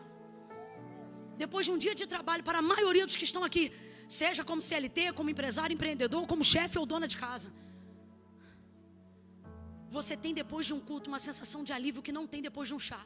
[SPEAKER 1] Depois de um dia de trabalho, para a maioria dos que estão aqui, seja como CLT, como empresário, empreendedor, como chefe ou dona de casa, você tem depois de um culto uma sensação de alívio que não tem depois de um chá.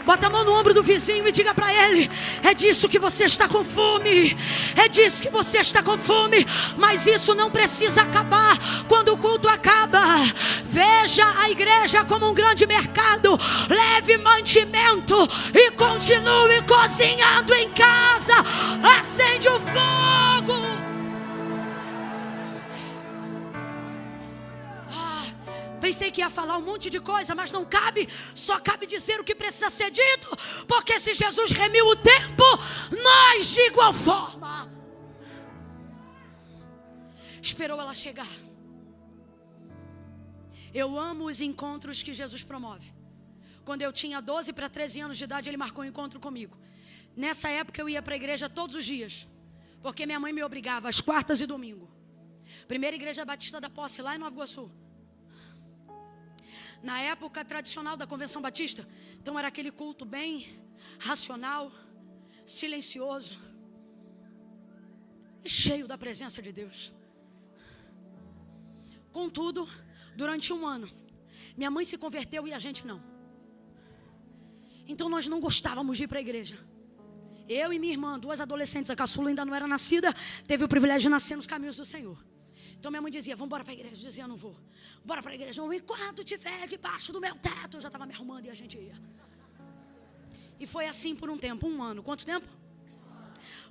[SPEAKER 1] Bota a mão no ombro do vizinho e diga para ele: é disso que você está com fome. É disso que você está com fome. Mas isso não precisa acabar quando o culto acaba. Veja a igreja como um grande mercado. Leve mantimento e continue cozinhando em casa. Acende o fogo. Pensei que ia falar um monte de coisa, mas não cabe. Só cabe dizer o que precisa ser dito. Porque se Jesus remiu o tempo, nós de igual forma. Esperou ela chegar. Eu amo os encontros que Jesus promove. Quando eu tinha 12 para 13 anos de idade, ele marcou um encontro comigo. Nessa época eu ia para a igreja todos os dias. Porque minha mãe me obrigava às quartas e domingo. Primeira igreja batista da Posse, lá em Nova Iguaçu. Na época tradicional da Convenção Batista. Então era aquele culto bem racional, silencioso e cheio da presença de Deus. Contudo, durante um ano, minha mãe se converteu e a gente não. Então nós não gostávamos de ir para a igreja. Eu e minha irmã, duas adolescentes, a caçula ainda não era nascida, teve o privilégio de nascer nos caminhos do Senhor. Então minha mãe dizia: vamos embora para a igreja. Eu dizia: não vou. Bora para a igreja. Não, enquanto estiver debaixo do meu teto. Eu já estava me arrumando e a gente ia. E foi assim por um tempo, um ano. Quanto tempo?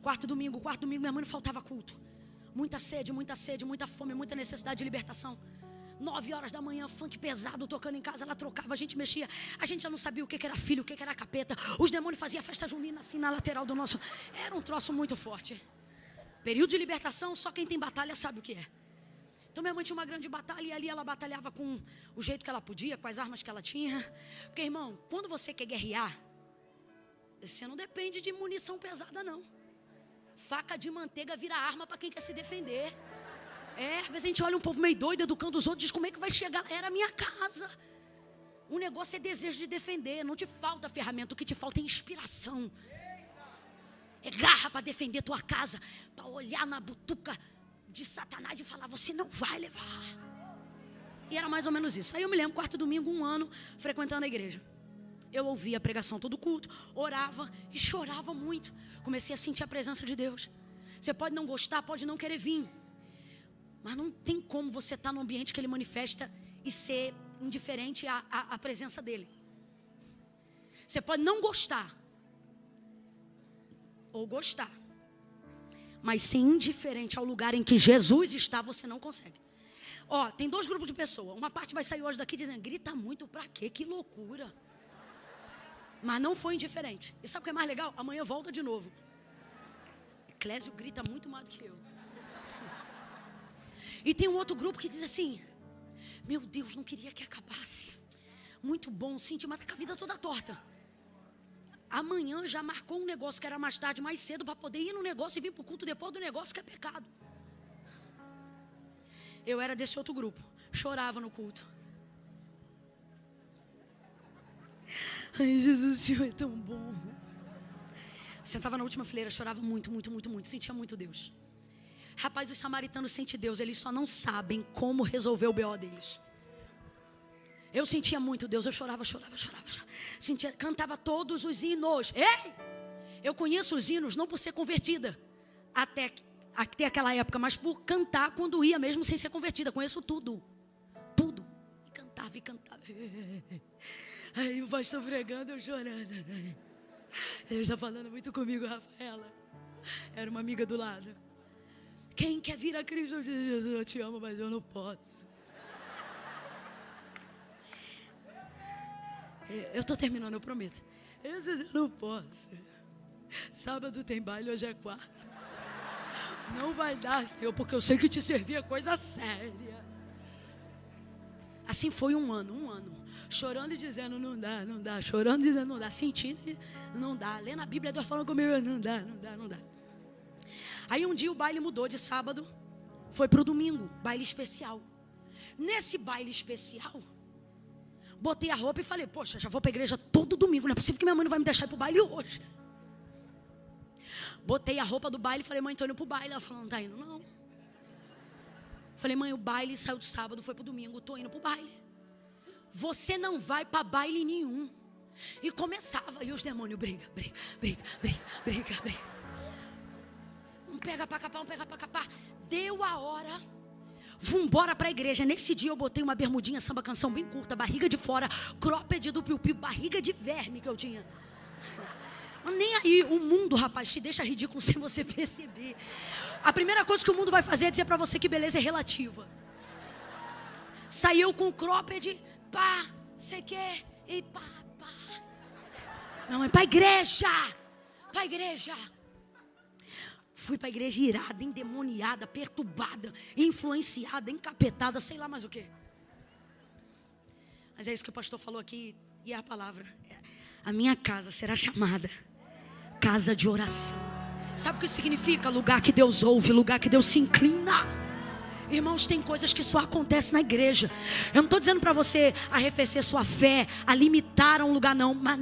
[SPEAKER 1] Quarto domingo, minha mãe não faltava culto. Muita sede, muita fome, muita necessidade de libertação. 9 horas da manhã, funk pesado tocando em casa. Ela trocava, a gente mexia. A gente já não sabia o que era filho, o que era capeta. Os demônios faziam festa junina assim na lateral do nosso. Era um troço muito forte. Período de libertação, só quem tem batalha sabe o que é. Então minha mãe tinha uma grande batalha e ali ela batalhava com o jeito que ela podia, com as armas que ela tinha. Porque, irmão, quando você quer guerrear, você não depende de munição pesada, não. Faca de manteiga vira arma para quem quer se defender. Às vezes a gente olha um povo meio doido, educando os outros, diz: como é que vai chegar? Era a minha casa. O negócio é desejo de defender, não te falta ferramenta, o que te falta é inspiração. É garra para defender tua casa, para olhar na butuca de Satanás e falar: você não vai levar. E era mais ou menos isso. Aí eu me lembro, quarto domingo, um ano, frequentando a igreja. Eu ouvia a pregação todo culto, orava e chorava muito. Comecei a sentir a presença de Deus. Você pode não gostar, pode não querer vir, mas não tem como você estar num ambiente que Ele manifesta e ser indiferente à presença dEle. Você pode não gostar ou gostar, mas ser indiferente ao lugar em que Jesus está, você não consegue. Tem 2 grupos de pessoas. Uma parte vai sair hoje daqui dizendo: grita muito, pra quê? Que loucura. Mas não foi indiferente. E sabe o que é mais legal? Amanhã volta de novo. Clésio grita muito mais do que eu. E tem um outro grupo que diz assim: meu Deus, não queria que acabasse. Muito bom, senti, mas tá com a vida toda torta. Amanhã já marcou um negócio que era mais tarde, mais cedo, para poder ir no negócio e vir para o culto depois do negócio, que é pecado. Eu era desse outro grupo. Chorava no culto. Ai, Jesus, o Senhor é tão bom. Sentava na última fileira, chorava muito, sentia muito Deus. Rapaz, os samaritanos sentem Deus, eles só não sabem como resolver o BO deles. Eu sentia muito Deus, eu chorava. Sentia, cantava todos os hinos. Eu conheço os hinos não por ser convertida até aquela época, mas por cantar quando ia, mesmo sem ser convertida. Conheço tudo. E cantava. e cantava. Aí o pastor pregando, eu chorando. Ele está falando muito comigo, Rafaela. Era uma amiga do lado. Quem quer vir a Cristo? Eu disse, Jesus, eu te amo, mas eu não posso. Eu estou terminando, eu prometo. Eu não posso. Sábado tem baile, hoje é quarta. Não vai dar, Senhor, porque eu sei que te servir é coisa séria. Assim foi um ano. Chorando e dizendo, não dá. Chorando e dizendo, não dá. Sentindo, não dá. Lendo a Bíblia, Deus falando comigo, não dá. Aí um dia o baile mudou de sábado, foi para o domingo, baile especial. Nesse baile especial, botei a roupa e falei, poxa, já vou para a igreja todo domingo, não é possível que minha mãe não vai me deixar ir para o baile hoje. Botei a roupa do baile e falei, mãe, estou indo para o baile. Ela falou, não está indo não. Falei, mãe, o baile saiu de sábado, foi para o domingo, estou indo para o baile. Você não vai para baile nenhum. E começava, e os demônios, briga. Um pega para capar, um pega para capar. Deu a hora, vambora para a igreja. Nesse dia eu botei uma bermudinha, samba canção bem curta, barriga de fora, cropped do piu-piu, barriga de verme que eu tinha. Nem aí, o mundo, rapaz, te deixa ridículo sem você perceber. A primeira coisa que o mundo vai fazer é dizer para você que beleza é relativa. Saiu com o cropped, pá, você quer, e pá. Minha mãe, para a igreja. Fui para a igreja irada, endemoniada, perturbada, influenciada, encapetada, sei lá mais o que. Mas é isso que o pastor falou aqui, e é a palavra. A minha casa será chamada casa de oração. Sabe o que isso significa? Lugar que Deus ouve, lugar que Deus se inclina. Irmãos, tem coisas que só acontecem na igreja. Eu não estou dizendo para você arrefecer sua fé, a limitar a um lugar não. Mas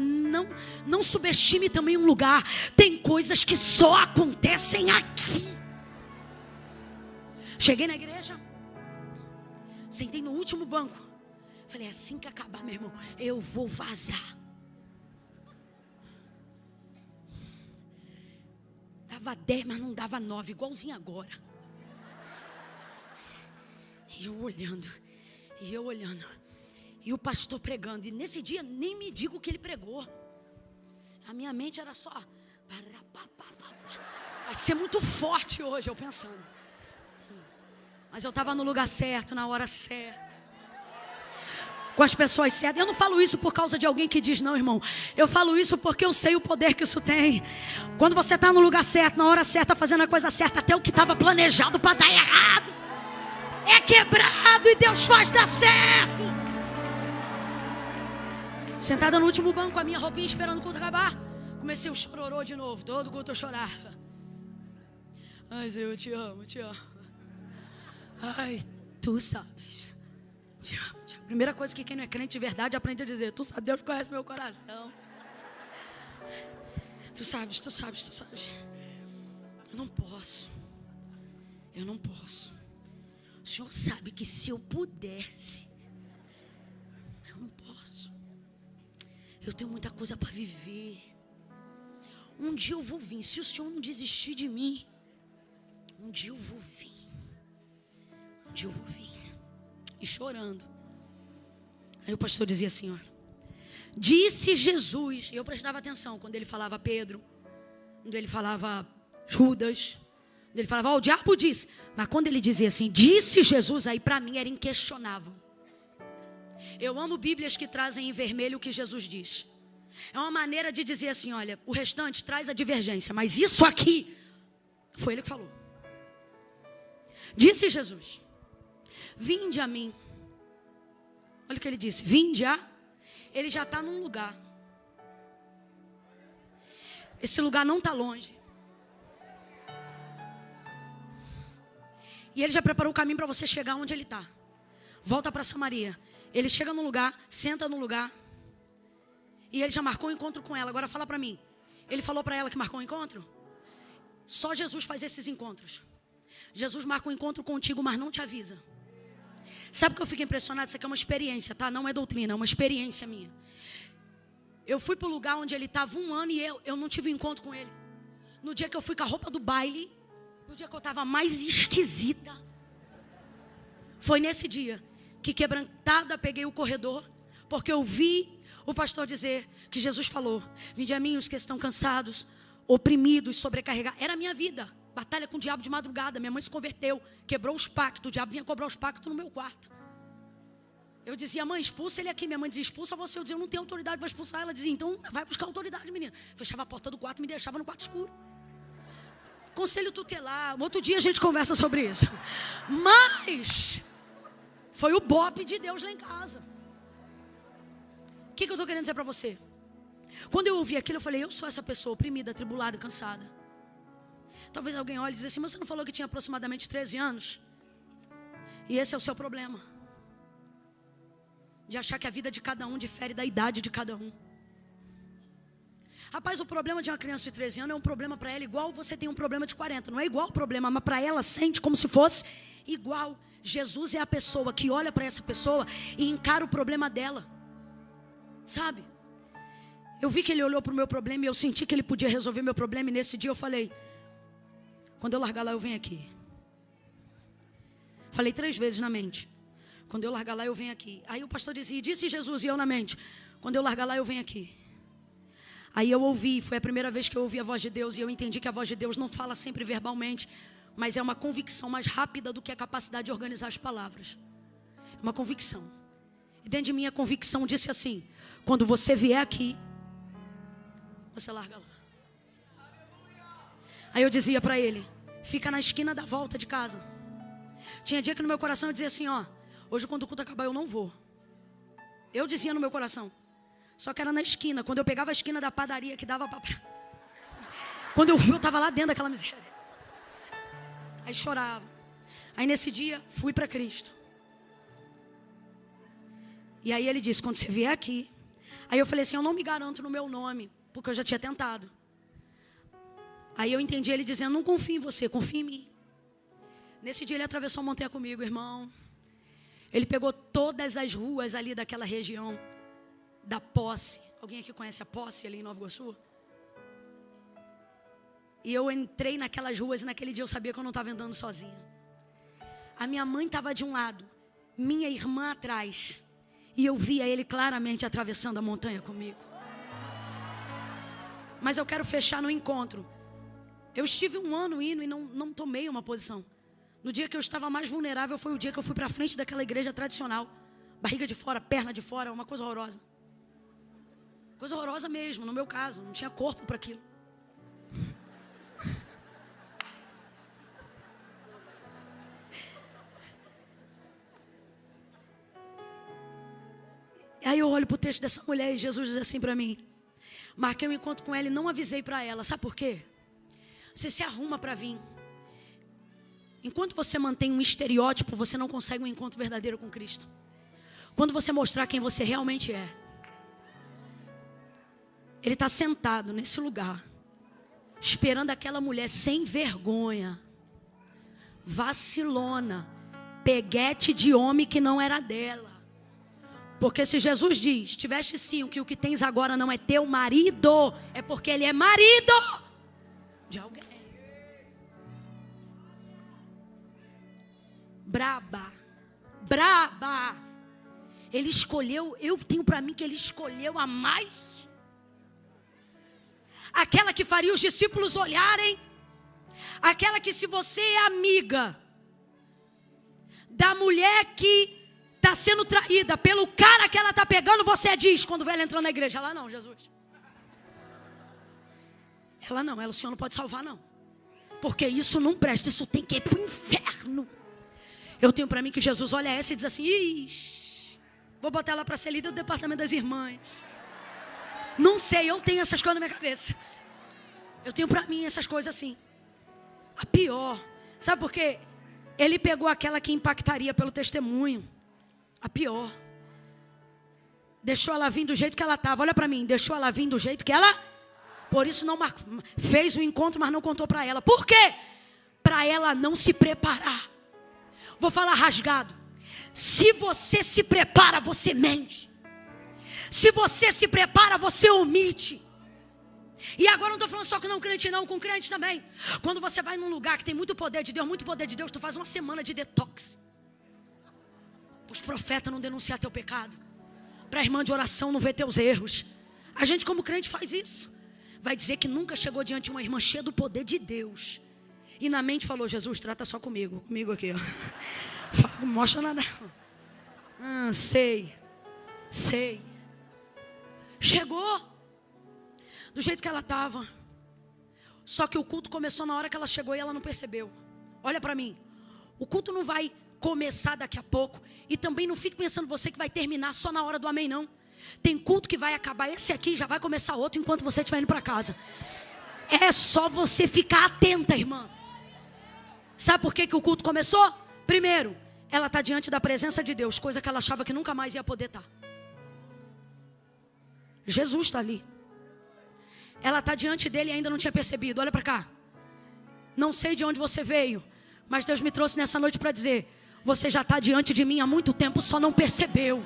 [SPEAKER 1] não subestime também um lugar. Tem coisas que só acontecem aqui. Cheguei na igreja, sentei no último banco. Falei, assim que acabar, meu irmão, eu vou vazar. Dava 10, mas não dava 9, igualzinho agora. E eu olhando. E o pastor pregando. E nesse dia nem me diga o que ele pregou. A minha mente era só. Vai ser muito forte hoje, eu pensando. Mas eu estava no lugar certo, na hora certa. Com as pessoas certas. Eu não falo isso por causa de alguém que diz não, irmão. Eu falo isso porque eu sei o poder que isso tem. Quando você está no lugar certo, na hora certa, fazendo a coisa certa, até o que estava planejado para dar errado é quebrado e Deus faz dar certo. Sentada no último banco com a minha roupinha esperando o culto acabar, comecei o chororô de novo. Todo culto eu chorava. Ai, Senhor, eu te amo. Ai, tu sabes. Te amo. A primeira coisa que quem não é crente de verdade aprende a dizer: tu sabe, Deus conhece meu coração. Tu sabes. Eu não posso. O Senhor sabe que se eu pudesse, eu não posso. Eu tenho muita coisa para viver. Um dia eu vou vir. Se o Senhor não desistir de mim, um dia eu vou vir. E chorando. Aí o pastor dizia assim, olha, disse Jesus, e eu prestava atenção quando ele falava Pedro, quando ele falava Judas, quando ele falava, o diabo disse, mas quando ele dizia assim, disse Jesus, aí para mim era inquestionável. Eu amo Bíblias que trazem em vermelho o que Jesus diz. É uma maneira de dizer assim, olha, o restante traz a divergência, mas isso aqui, foi ele que falou. Disse Jesus, vinde a mim. Olha o que ele disse, vinde a. Ele já está num lugar. Esse lugar não está longe. E ele já preparou o caminho para você chegar onde ele está. Volta para Samaria. Ele chega num lugar, senta num lugar. E ele já marcou um encontro com ela. Agora fala para mim. Ele falou para ela que marcou um encontro? Só Jesus faz esses encontros. Jesus marca um encontro contigo, mas não te avisa. Sabe o que eu fico impressionado? Isso aqui é uma experiência, tá? Não é doutrina, é uma experiência minha. Eu fui para o lugar onde ele estava 1 ano e eu não tive encontro com ele. No dia que eu fui com a roupa do baile, no dia que eu estava mais esquisita, foi nesse dia. que quebrantada peguei o corredor, porque eu vi o pastor dizer que Jesus falou: vinde a mim os que estão cansados, oprimidos, sobrecarregados. Era a minha vida, batalha com o diabo de madrugada. Minha mãe se converteu, quebrou os pactos, o diabo vinha cobrar os pactos no meu quarto. Eu dizia: mãe, expulsa ele aqui. Minha mãe dizia: expulsa você. Eu dizia: eu não tenho autoridade para expulsar. Ela dizia: então vai buscar autoridade, menina. Fechava a porta do quarto e me deixava no quarto escuro. Conselho tutelar, outro dia a gente conversa sobre isso. Mas foi o bope de Deus lá em casa. O que eu estou querendo dizer para você? Quando eu ouvi aquilo, eu falei: eu sou essa pessoa oprimida, atribulada, cansada. Talvez alguém olhe e diga assim: mas você não falou que tinha aproximadamente 13 anos? E esse é o seu problema, de achar que a vida de cada um difere da idade de cada um. Rapaz, o problema de uma criança de 13 anos é um problema para ela igual você tem um problema de 40. Não é igual o problema, mas para ela sente como se fosse igual. Jesus é a pessoa que olha para essa pessoa e encara o problema dela. Sabe? Eu vi que ele olhou para o meu problema e eu senti que ele podia resolver meu problema. E nesse dia eu falei: quando eu largar lá, eu venho aqui. Falei 3 vezes na mente: quando eu largar lá, eu venho aqui. Aí o pastor dizia: disse Jesus, e eu na mente: quando eu largar lá, eu venho aqui. Aí eu ouvi, foi a primeira vez que eu ouvi a voz de Deus. E eu entendi que a voz de Deus não fala sempre verbalmente, mas é uma convicção mais rápida do que a capacidade de organizar as palavras. Uma convicção. E dentro de mim a convicção disse assim: quando você vier aqui, você larga lá. Aí eu dizia para ele: fica na esquina da volta de casa. Tinha dia que no meu coração eu dizia assim: ó, hoje quando o culto acabar eu não vou. Eu dizia no meu coração. Só que era na esquina. Quando eu pegava a esquina da padaria que dava para... Quando eu vi, eu estava lá dentro daquela miséria. Aí chorava. Aí nesse dia, fui para Cristo. E aí ele disse: quando você vier aqui... Aí eu falei assim: eu não me garanto no meu nome, porque eu já tinha tentado. Aí eu entendi ele dizendo: não confio em você, confia em mim. Nesse dia ele atravessou a montanha comigo, irmão. Ele pegou todas as ruas ali daquela região da Posse. Alguém aqui conhece a Posse ali em Nova Iguaçu? E eu entrei naquelas ruas e naquele dia eu sabia que eu não estava andando sozinha. A minha mãe estava de um lado, minha irmã atrás. E eu via ele claramente atravessando a montanha comigo. Mas eu quero fechar no encontro. Eu estive 1 ano indo e não tomei uma posição. No dia que eu estava mais vulnerável foi o dia que eu fui para frente daquela igreja tradicional. Barriga de fora, perna de fora, uma coisa horrorosa. Coisa horrorosa mesmo, no meu caso. Não tinha corpo para aquilo. Aí eu olho para o texto dessa mulher e Jesus diz assim para mim: marquei um encontro com ela e não avisei para ela. Sabe por quê? Você se arruma para vir. Enquanto você mantém um estereótipo, você não consegue um encontro verdadeiro com Cristo. Quando você mostrar quem você realmente é. Ele está sentado nesse lugar, esperando aquela mulher sem vergonha, vacilona, peguete de homem que não era dela. Porque se Jesus diz: tiveste sim, que o que tens agora não é teu marido, é porque ele é marido de alguém. Braba. Ele escolheu, eu tenho para mim que ele escolheu a mais. Aquela que faria os discípulos olharem. Aquela que, se você é amiga da mulher que está sendo traída pelo cara que ela está pegando, você diz quando ela entrou na igreja: ela não, Jesus. Ela não, o Senhor não pode salvar não. Porque isso não presta, isso tem que ir para o inferno. Eu tenho para mim que Jesus olha essa e diz assim: ixi, vou botar ela para ser líder do departamento das irmãs. Não sei, eu tenho essas coisas na minha cabeça. Eu tenho para mim essas coisas assim. A pior, sabe por quê? Ele pegou aquela que impactaria pelo testemunho. A pior. Deixou ela vir do jeito que ela estava. Olha para mim, deixou ela vir do jeito que ela... Por isso não fez o encontro, mas não contou para ela. Por quê? Para ela não se preparar. Vou falar rasgado. Se você se prepara, você mente. Se você se prepara, você omite. E agora não estou falando só com não crente não, com crente também. Quando você vai num lugar que tem muito poder de Deus, tu faz uma semana de detox. os profetas não denunciar teu pecado, para a irmã de oração não ver teus erros. A gente como crente faz isso. Vai dizer que nunca chegou diante de uma irmã cheia do poder de Deus e na mente falou: Jesus, trata só comigo aqui, ó. Não mostra nada. Sei. Chegou do jeito que ela estava. Só que o culto começou na hora que ela chegou e ela não percebeu. Olha para mim, o culto não vai começar daqui a pouco. E também não fique pensando você que vai terminar só na hora do amém, não. Tem culto que vai acabar esse aqui, já vai começar outro enquanto você estiver indo para casa. É só você ficar atenta, irmã. Sabe por que o culto começou? Primeiro, ela está diante da presença de Deus, coisa que ela achava que nunca mais ia poder estar. Jesus está ali. Ela está diante dele e ainda não tinha percebido. Olha para cá. Não sei de onde você veio, mas Deus me trouxe nessa noite para dizer: você já está diante de mim há muito tempo, só não percebeu.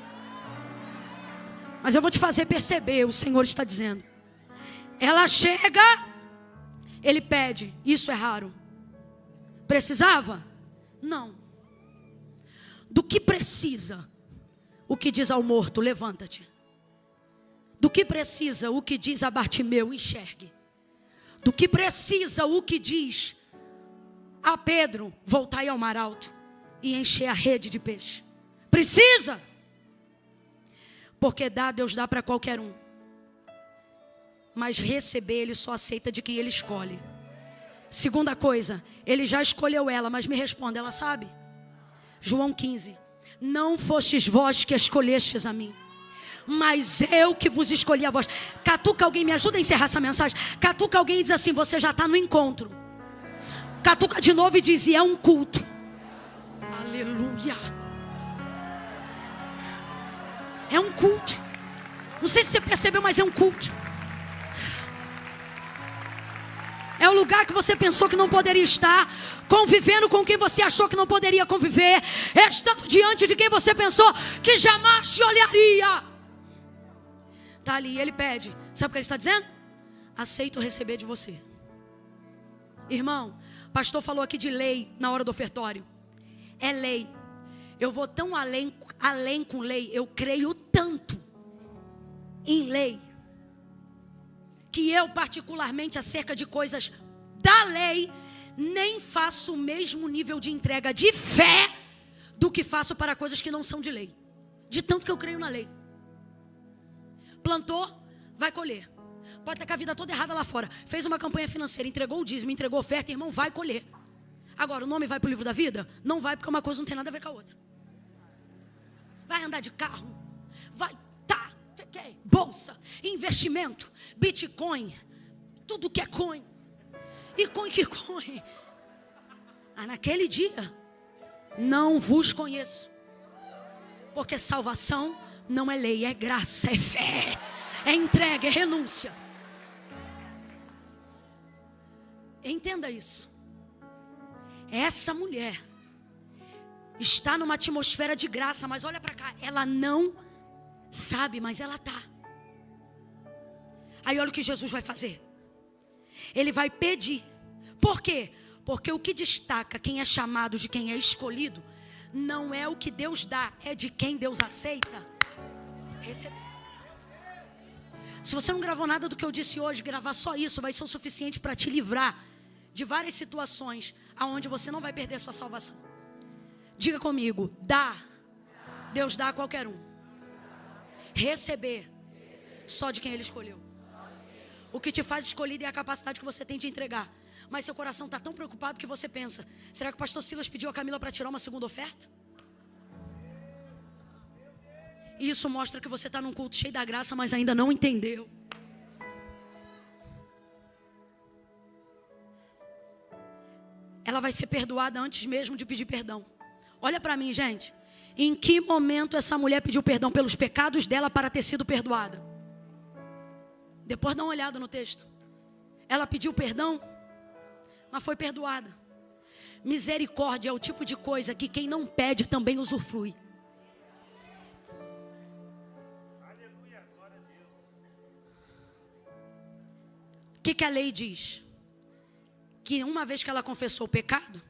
[SPEAKER 1] Mas eu vou te fazer perceber, o Senhor está dizendo. Ela chega, ele pede. Isso é raro. Precisava? Não. Do que precisa? O que diz ao morto: levanta-te. Do que precisa? O que diz a Bartimeu: enxergue. Do que precisa? O que diz a Pedro: voltai ao mar alto e encher a rede de peixe. Precisa? Porque Deus dá para qualquer um. Mas receber Ele só aceita de quem Ele escolhe. Segunda coisa, Ele já escolheu ela, mas me responda, ela sabe? João 15. Não fostes vós que escolhestes a mim, mas eu que vos escolhi a vós. Catuca alguém, me ajuda a encerrar essa mensagem. Catuca alguém e diz assim: você já está no encontro. Catuca de novo e diz: e é um culto. Aleluia. É um culto. Não sei se você percebeu, mas é um culto. É o lugar que você pensou que não poderia estar, convivendo com quem você achou que não poderia conviver, estando diante de quem você pensou que jamais te olharia. Está ali, ele pede. Sabe o que ele está dizendo? Aceito receber de você. Irmão, o pastor falou aqui de lei na hora do ofertório. É lei. Eu vou tão além com lei, eu creio tanto em lei, que eu particularmente acerca de coisas da lei, nem faço o mesmo nível de entrega de fé do que faço para coisas que não são de lei. De tanto que eu creio na lei. Plantou, vai colher. Pode estar com a vida toda errada lá fora. Fez uma campanha financeira, entregou o dízimo, entregou oferta, irmão, vai colher. Agora, o nome vai para o livro da vida? Não vai, porque uma coisa não tem nada a ver com a outra. Vai andar de carro, vai, bolsa, investimento, Bitcoin, tudo que é coin. E coin que coin. Naquele dia, não vos conheço. Porque salvação não é lei, é graça, é fé, é entrega, é renúncia. Entenda isso. Essa mulher está numa atmosfera de graça, mas olha para cá, ela não sabe, mas ela está. Aí olha o que Jesus vai fazer. Ele vai pedir. Por quê? Porque o que destaca quem é chamado de quem é escolhido não é o que Deus dá, é de quem Deus aceita receber. Se você não gravou nada do que eu disse hoje, gravar só isso vai ser o suficiente para te livrar de várias situações aonde você não vai perder sua salvação. Diga comigo: dá. Deus dá a qualquer um. Receber só de quem Ele escolheu. O que te faz escolhido é a capacidade que você tem de entregar. Mas seu coração está tão preocupado que você pensa: será que o pastor Silas pediu a Camila para tirar uma segunda oferta? E isso mostra que você está num culto cheio da graça, mas ainda não entendeu. Ela vai ser perdoada antes mesmo de pedir perdão. Olha para mim, gente. Em que momento essa mulher pediu perdão pelos pecados dela para ter sido perdoada? Depois dá uma olhada no texto. Ela pediu perdão, mas foi perdoada. Misericórdia é o tipo de coisa que quem não pede também usufrui. O que a lei diz? Que uma vez que ela confessou o pecado,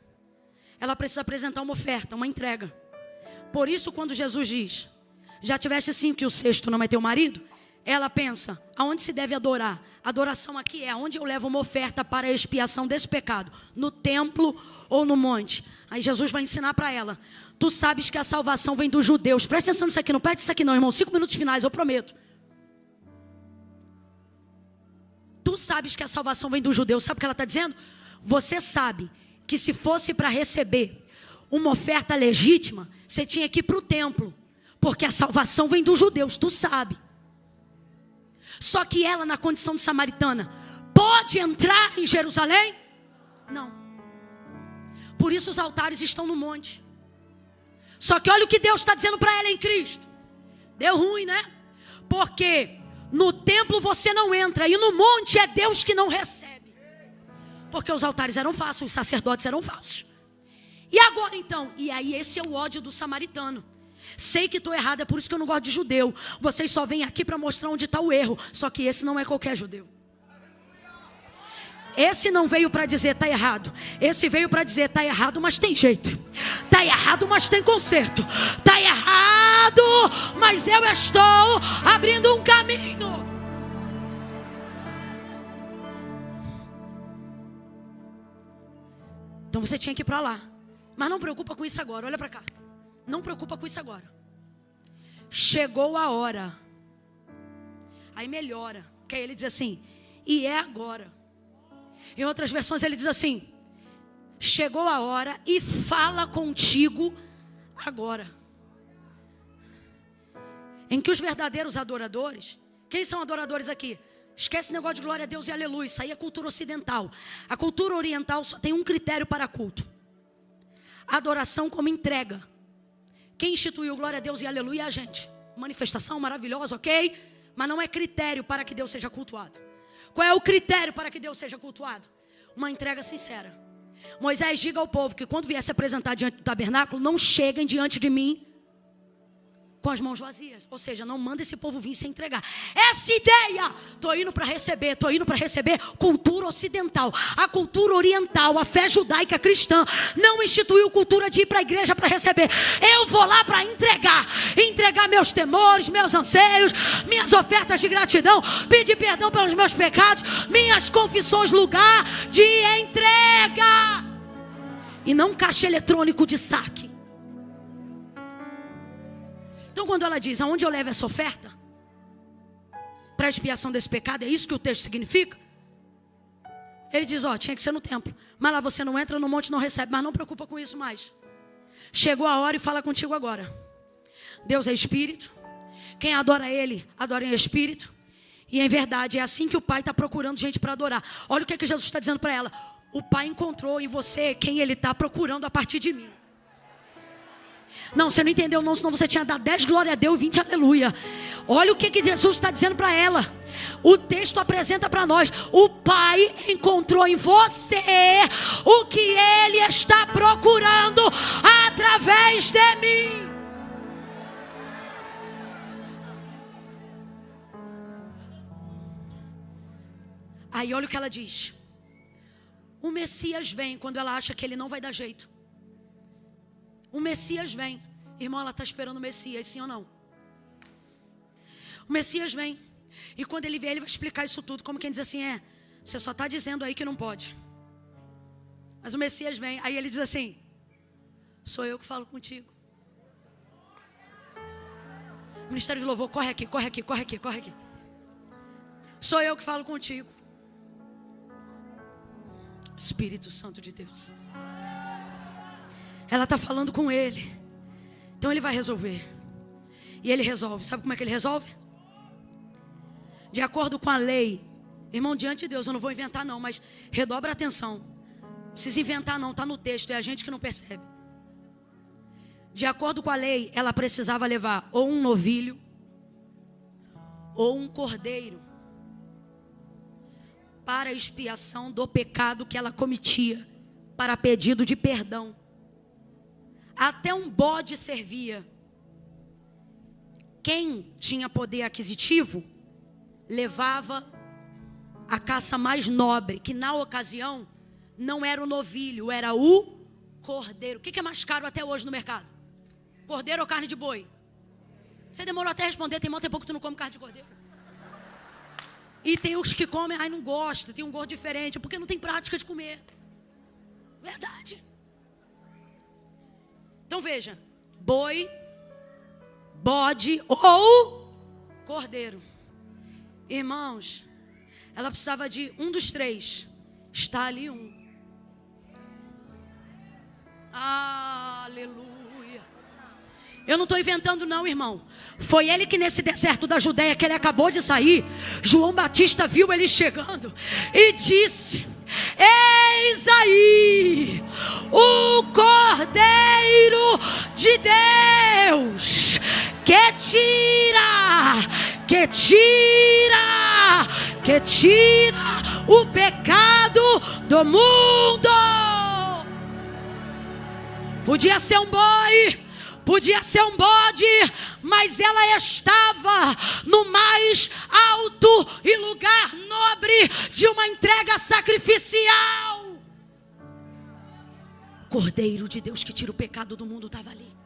[SPEAKER 1] ela precisa apresentar uma oferta, uma entrega. Por isso, quando Jesus diz, já tiveste 5 e o sexto não é teu marido, ela pensa, aonde se deve adorar? Adoração aqui é onde eu levo uma oferta para a expiação desse pecado, no templo ou no monte. Aí Jesus vai ensinar para ela, tu sabes que a salvação vem dos judeus. Presta atenção nisso aqui, não perde isso aqui não, irmão. 5 minutos finais, eu prometo. Tu sabes que a salvação vem dos judeus. Sabe o que ela está dizendo? Você sabe que se fosse para receber uma oferta legítima, você tinha que ir para o templo, porque a salvação vem dos judeus, tu sabe. Só que ela, na condição de samaritana, pode entrar em Jerusalém? Não. Por isso os altares estão no monte. Só que olha o que Deus está dizendo para ela em Cristo. Deu ruim, né? Porque no templo você não entra, e no monte é Deus que não recebe. Porque os altares eram falsos, os sacerdotes eram falsos. E agora então? E aí esse é o ódio do samaritano. Sei que estou errado, é por isso que eu não gosto de judeu. Vocês só vêm aqui para mostrar onde está o erro. Só que esse não é qualquer judeu. Esse não veio para dizer está errado. Esse veio para dizer está errado, mas tem jeito. Está errado, mas tem conserto. Está errado, mas eu estou abrindo um caminho. Então você tinha que ir para lá. Mas não preocupa com isso agora, olha para cá. Não preocupa com isso agora. Chegou a hora. Aí melhora. Que aí ele diz assim, e é agora. Em outras versões ele diz assim, chegou a hora e fala contigo agora. Em que os verdadeiros adoradores, quem são adoradores aqui? Esquece esse negócio de glória a Deus e aleluia, isso aí é cultura ocidental. A cultura oriental só tem um critério para culto. Adoração como entrega. Quem instituiu glória a Deus e aleluia é a gente. Manifestação maravilhosa, ok? Mas não é critério para que Deus seja cultuado. Qual é o critério para que Deus seja cultuado? Uma entrega sincera. Moisés, diga ao povo que quando vier se apresentar diante do tabernáculo, não cheguem diante de mim com as mãos vazias. Ou seja, não manda esse povo vir se entregar. Essa ideia, estou indo para receber cultura ocidental. A cultura oriental, a fé judaica cristã, não instituiu cultura de ir para a igreja para receber. Eu vou lá para entregar meus temores, meus anseios, minhas ofertas de gratidão, pedir perdão pelos meus pecados, minhas confissões, lugar de entrega. E não caixa eletrônico de saque. Então quando ela diz, aonde eu levo essa oferta? Para a expiação desse pecado, é isso que o texto significa? Ele diz, tinha que ser no templo. Mas lá você não entra, no monte não recebe. Mas não preocupa com isso mais. Chegou a hora e fala contigo agora. Deus é espírito. Quem adora Ele, adora em espírito. E em verdade, é assim que o Pai está procurando gente para adorar. Olha o que é que Jesus está dizendo para ela. O Pai encontrou em você quem Ele está procurando a partir de mim. Não, você não entendeu não, senão você tinha dado 10 glória a Deus e 20 aleluia. Olha o que Jesus está dizendo para ela. O texto apresenta para nós. O Pai encontrou em você o que Ele está procurando através de mim. Aí olha o que ela diz. O Messias vem quando ela acha que ele não vai dar jeito. O Messias vem. Irmão, ela está esperando o Messias, sim ou não? O Messias vem. E quando ele vier, ele vai explicar isso tudo. Como quem diz assim, você só está dizendo aí que não pode. Mas o Messias vem. Aí ele diz assim, sou eu que falo contigo. Ministério de Louvor, corre aqui. Sou eu que falo contigo. Espírito Santo de Deus. Ela está falando com ele. Então ele vai resolver. E ele resolve. Sabe como é que ele resolve? De acordo com a lei. Irmão, diante de Deus, eu não vou inventar não, mas redobra a atenção. Não precisa inventar não, está no texto, é a gente que não percebe. De acordo com a lei, ela precisava levar ou um novilho ou um cordeiro para a expiação do pecado que ela cometia, para pedido de perdão. Até um bode servia. Quem tinha poder aquisitivo levava a caça mais nobre, que na ocasião não era o novilho, era o cordeiro. O que é mais caro até hoje no mercado? Cordeiro ou carne de boi? Você demorou até responder, tem muito tempo que tu não come carne de cordeiro. E tem os que comem, ai não gosta, tem um gosto diferente, porque não tem prática de comer. Verdade. Então veja, boi, bode ou cordeiro. Irmãos, ela precisava de um dos três. Está ali um. Aleluia. Eu não estou inventando não, irmão. Foi ele que nesse deserto da Judéia, que ele acabou de sair, João Batista viu ele chegando e disse: eis aí o Cordeiro de Deus que tira o pecado do mundo. Podia ser um boi, podia ser um bode, mas ela estava no mais alto e lugar nobre de uma entrega sacrificial. Cordeiro de Deus que tira o pecado do mundo estava ali.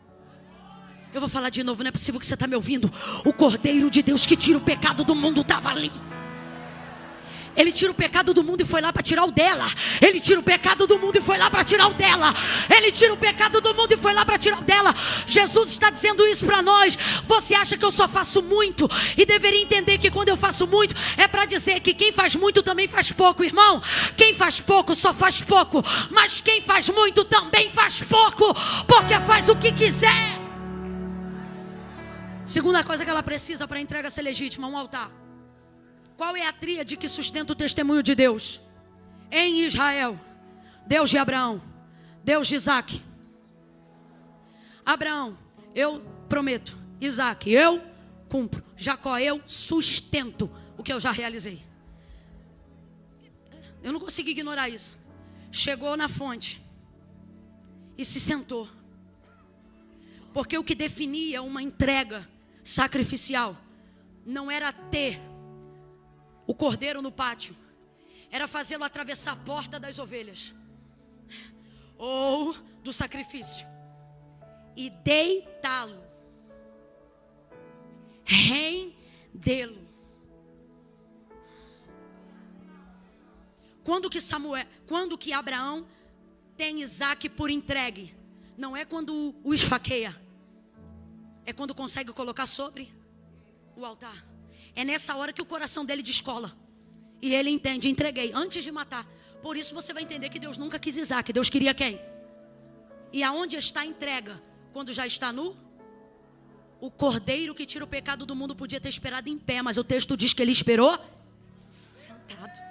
[SPEAKER 1] Eu vou falar de novo, não é possível que você está me ouvindo. O Cordeiro de Deus que tira o pecado do mundo estava ali. Ele tira o pecado do mundo e foi lá para tirar o dela. Ele tira o pecado do mundo e foi lá para tirar o dela. Ele tira o pecado do mundo e foi lá para tirar o dela. Jesus está dizendo isso para nós. Você acha que eu só faço muito? E deveria entender que quando eu faço muito é para dizer que quem faz muito também faz pouco, irmão. Quem faz pouco só faz pouco, mas quem faz muito também faz pouco, porque faz o que quiser. Segunda coisa que ela precisa para a entrega ser legítima, um altar. Qual é a tríade que sustenta o testemunho de Deus? Em Israel, Deus de Abraão, Deus de Isaac. Abraão, eu prometo. Isaac, eu cumpro. Jacó, eu sustento o que eu já realizei. Eu não consegui ignorar isso. Chegou na fonte e se sentou. Porque o que definia uma entrega sacrificial não era ter o cordeiro no pátio, era fazê-lo atravessar a porta das ovelhas ou do sacrifício e deitá-lo, rendê-lo. Quando que Abraão tem Isaac por entregue? Não é quando o esfaqueia, é quando consegue colocar sobre o altar. É nessa hora que o coração dele descola e ele entende: entreguei antes de matar. Por isso você vai entender que Deus nunca quis Isaac. Deus queria quem? E aonde está a entrega? Quando já está nu? O cordeiro que tira o pecado do mundo podia ter esperado em pé, mas o texto diz que ele esperou sentado.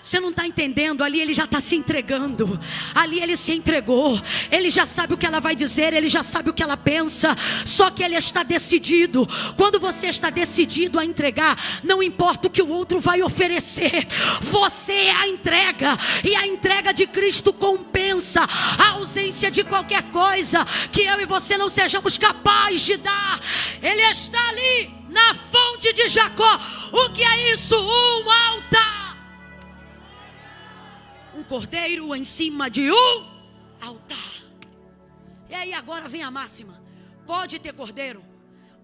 [SPEAKER 1] Você não está entendendo? Ali ele já está se entregando. Ali ele se entregou. Ele já sabe o que ela vai dizer. Ele já sabe o que ela pensa. Só que ele está decidido. Quando você está decidido a entregar, não importa o que o outro vai oferecer, você é a entrega. E a entrega de Cristo compensa a ausência de qualquer coisa que eu e você não sejamos capazes de dar. Ele está ali na fonte de Jacó. O que é isso? Um altar. Um cordeiro em cima de um altar. E aí agora vem a máxima: pode ter cordeiro,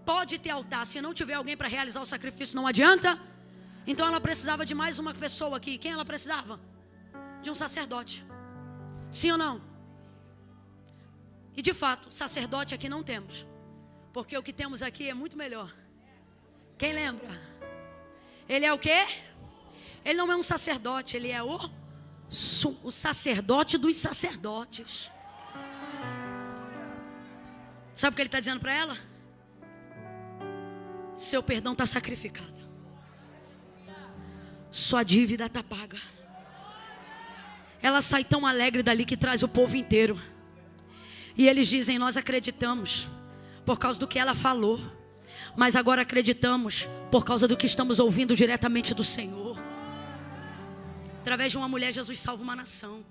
[SPEAKER 1] pode ter altar, se não tiver alguém para realizar o sacrifício não adianta. Então ela precisava de mais uma pessoa aqui. Quem ela precisava? De um sacerdote. Sim ou não? E de fato, sacerdote aqui não temos, porque o que temos aqui é muito melhor. Quem lembra? Ele é o quê? Ele não é um sacerdote, ele é o sacerdote dos sacerdotes. Sabe o que ele está dizendo para ela? Seu perdão está sacrificado, sua dívida está paga. Ela sai tão alegre dali que traz o povo inteiro. E eles dizem: nós acreditamos por causa do que ela falou, mas agora acreditamos por causa do que estamos ouvindo diretamente do Senhor. Através de uma mulher, Jesus salva uma nação.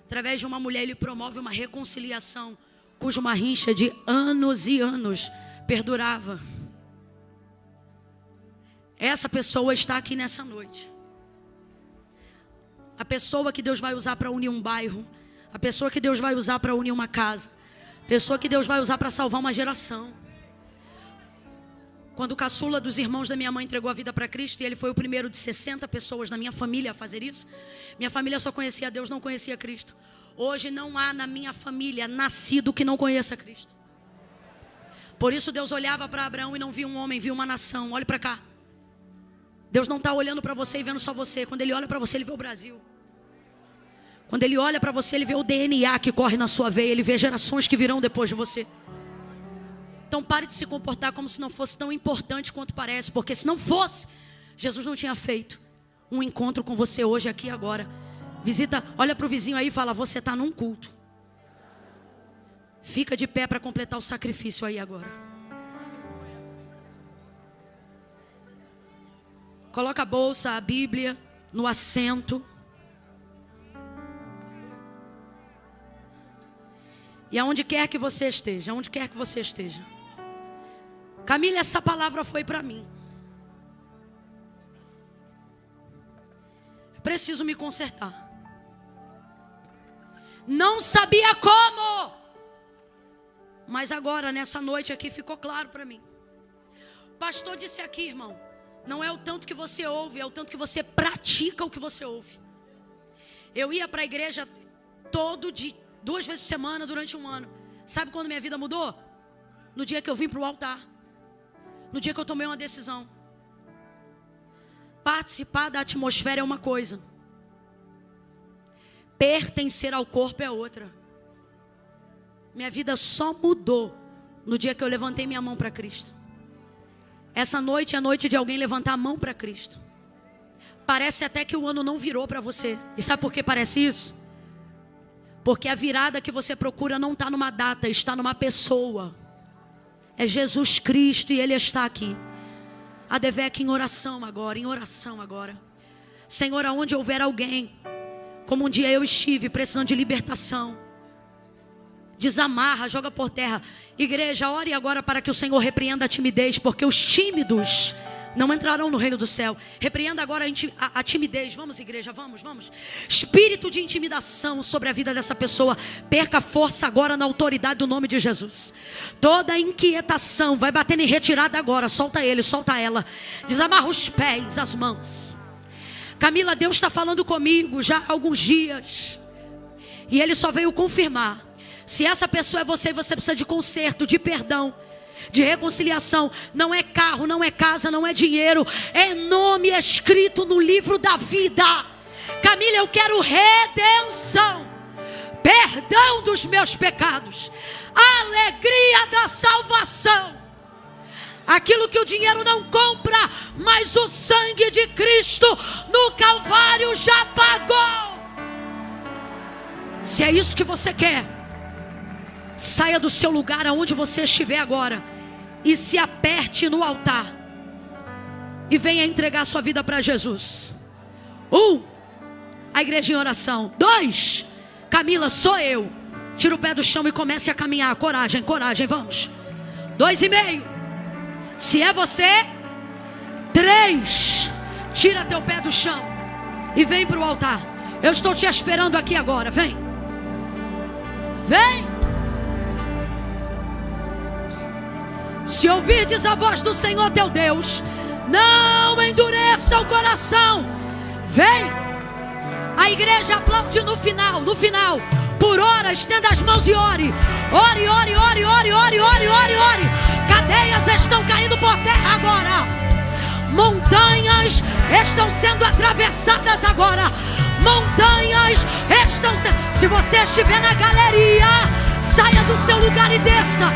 [SPEAKER 1] Através de uma mulher, Ele promove uma reconciliação cuja uma rincha de anos e anos perdurava. Essa pessoa está aqui nessa noite. A pessoa que Deus vai usar para unir um bairro. A pessoa que Deus vai usar para unir uma casa. Pessoa que Deus vai usar para salvar uma geração. Quando o caçula dos irmãos da minha mãe entregou a vida para Cristo, e ele foi o primeiro de 60 pessoas na minha família a fazer isso, minha família só conhecia Deus, não conhecia Cristo. Hoje não há na minha família nascido que não conheça Cristo. Por isso Deus olhava para Abraão e não via um homem, via uma nação. Olhe para cá. Deus não está olhando para você e vendo só você. Quando Ele olha para você, Ele vê o Brasil. Quando Ele olha para você, Ele vê o DNA que corre na sua veia. Ele vê gerações que virão depois de você. Então pare de se comportar como se não fosse tão importante quanto parece. Porque se não fosse, Jesus não tinha feito um encontro com você hoje, aqui e agora. Visita, olha para o vizinho aí e fala: você está num culto. Fica de pé para completar o sacrifício aí agora. Coloca a bolsa, a Bíblia no assento. E aonde quer que você esteja, aonde quer que você esteja. Camila, essa palavra foi para mim. Eu preciso me consertar. Não sabia como. Mas agora, nessa noite aqui, ficou claro para mim. O pastor disse aqui, irmão, não é o tanto que você ouve, é o tanto que você pratica o que você ouve. Eu ia para a igreja todo dia, 2 vezes por semana, durante 1 ano. Sabe quando minha vida mudou? No dia que eu vim para o altar. No dia que eu tomei uma decisão. Participar da atmosfera é uma coisa. Pertencer ao corpo é outra. Minha vida só mudou no dia que eu levantei minha mão para Cristo. Essa noite é a noite de alguém levantar a mão para Cristo. Parece até que o ano não virou para você. E sabe por que parece isso? Porque a virada que você procura não está numa data, está numa pessoa. É Jesus Cristo e Ele está aqui. A Devec em oração agora, em oração agora. Senhor, aonde houver alguém, como um dia eu estive, precisando de libertação, desamarra, joga por terra. Igreja, ore agora para que o Senhor repreenda a timidez, porque os tímidos não entrarão no reino do céu. Repreenda agora a timidez. Vamos, igreja, vamos. Espírito de intimidação sobre a vida dessa pessoa, perca força agora na autoridade do nome de Jesus. Toda inquietação vai batendo em retirada agora. Solta ele, solta ela. Desamarra os pés, as mãos. Camila, Deus está falando comigo já há alguns dias, e Ele só veio confirmar. Se essa pessoa é você, você precisa de conserto, de perdão, de reconciliação. Não é carro, não é casa, não é dinheiro. É nome escrito no livro da vida. Camila, eu quero redenção, perdão dos meus pecados, alegria da salvação. Aquilo que o dinheiro não compra, mas o sangue de Cristo no Calvário já pagou. Se é isso que você quer, saia do seu lugar aonde você estiver agora e se aperte no altar e venha entregar sua vida para Jesus. 1, a igreja em oração. 2, Camila, sou eu. Tira o pé do chão e comece a caminhar. Coragem, vamos. 2,5. Se é você. 3, tira teu pé do chão e vem para o altar. Eu estou te esperando aqui agora. Vem. Se ouvirdes a voz do Senhor teu Deus, não endureça o coração. Vem. A igreja aplaude no final. Por hora, estenda as mãos e ore. Ore. Cadeias estão caindo por terra agora. Montanhas estão sendo atravessadas agora. Montanhas estão sendo... Se você estiver na galeria, saia do seu lugar e desça.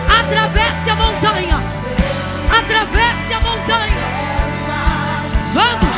[SPEAKER 1] Atravesse a montanha. Vamos.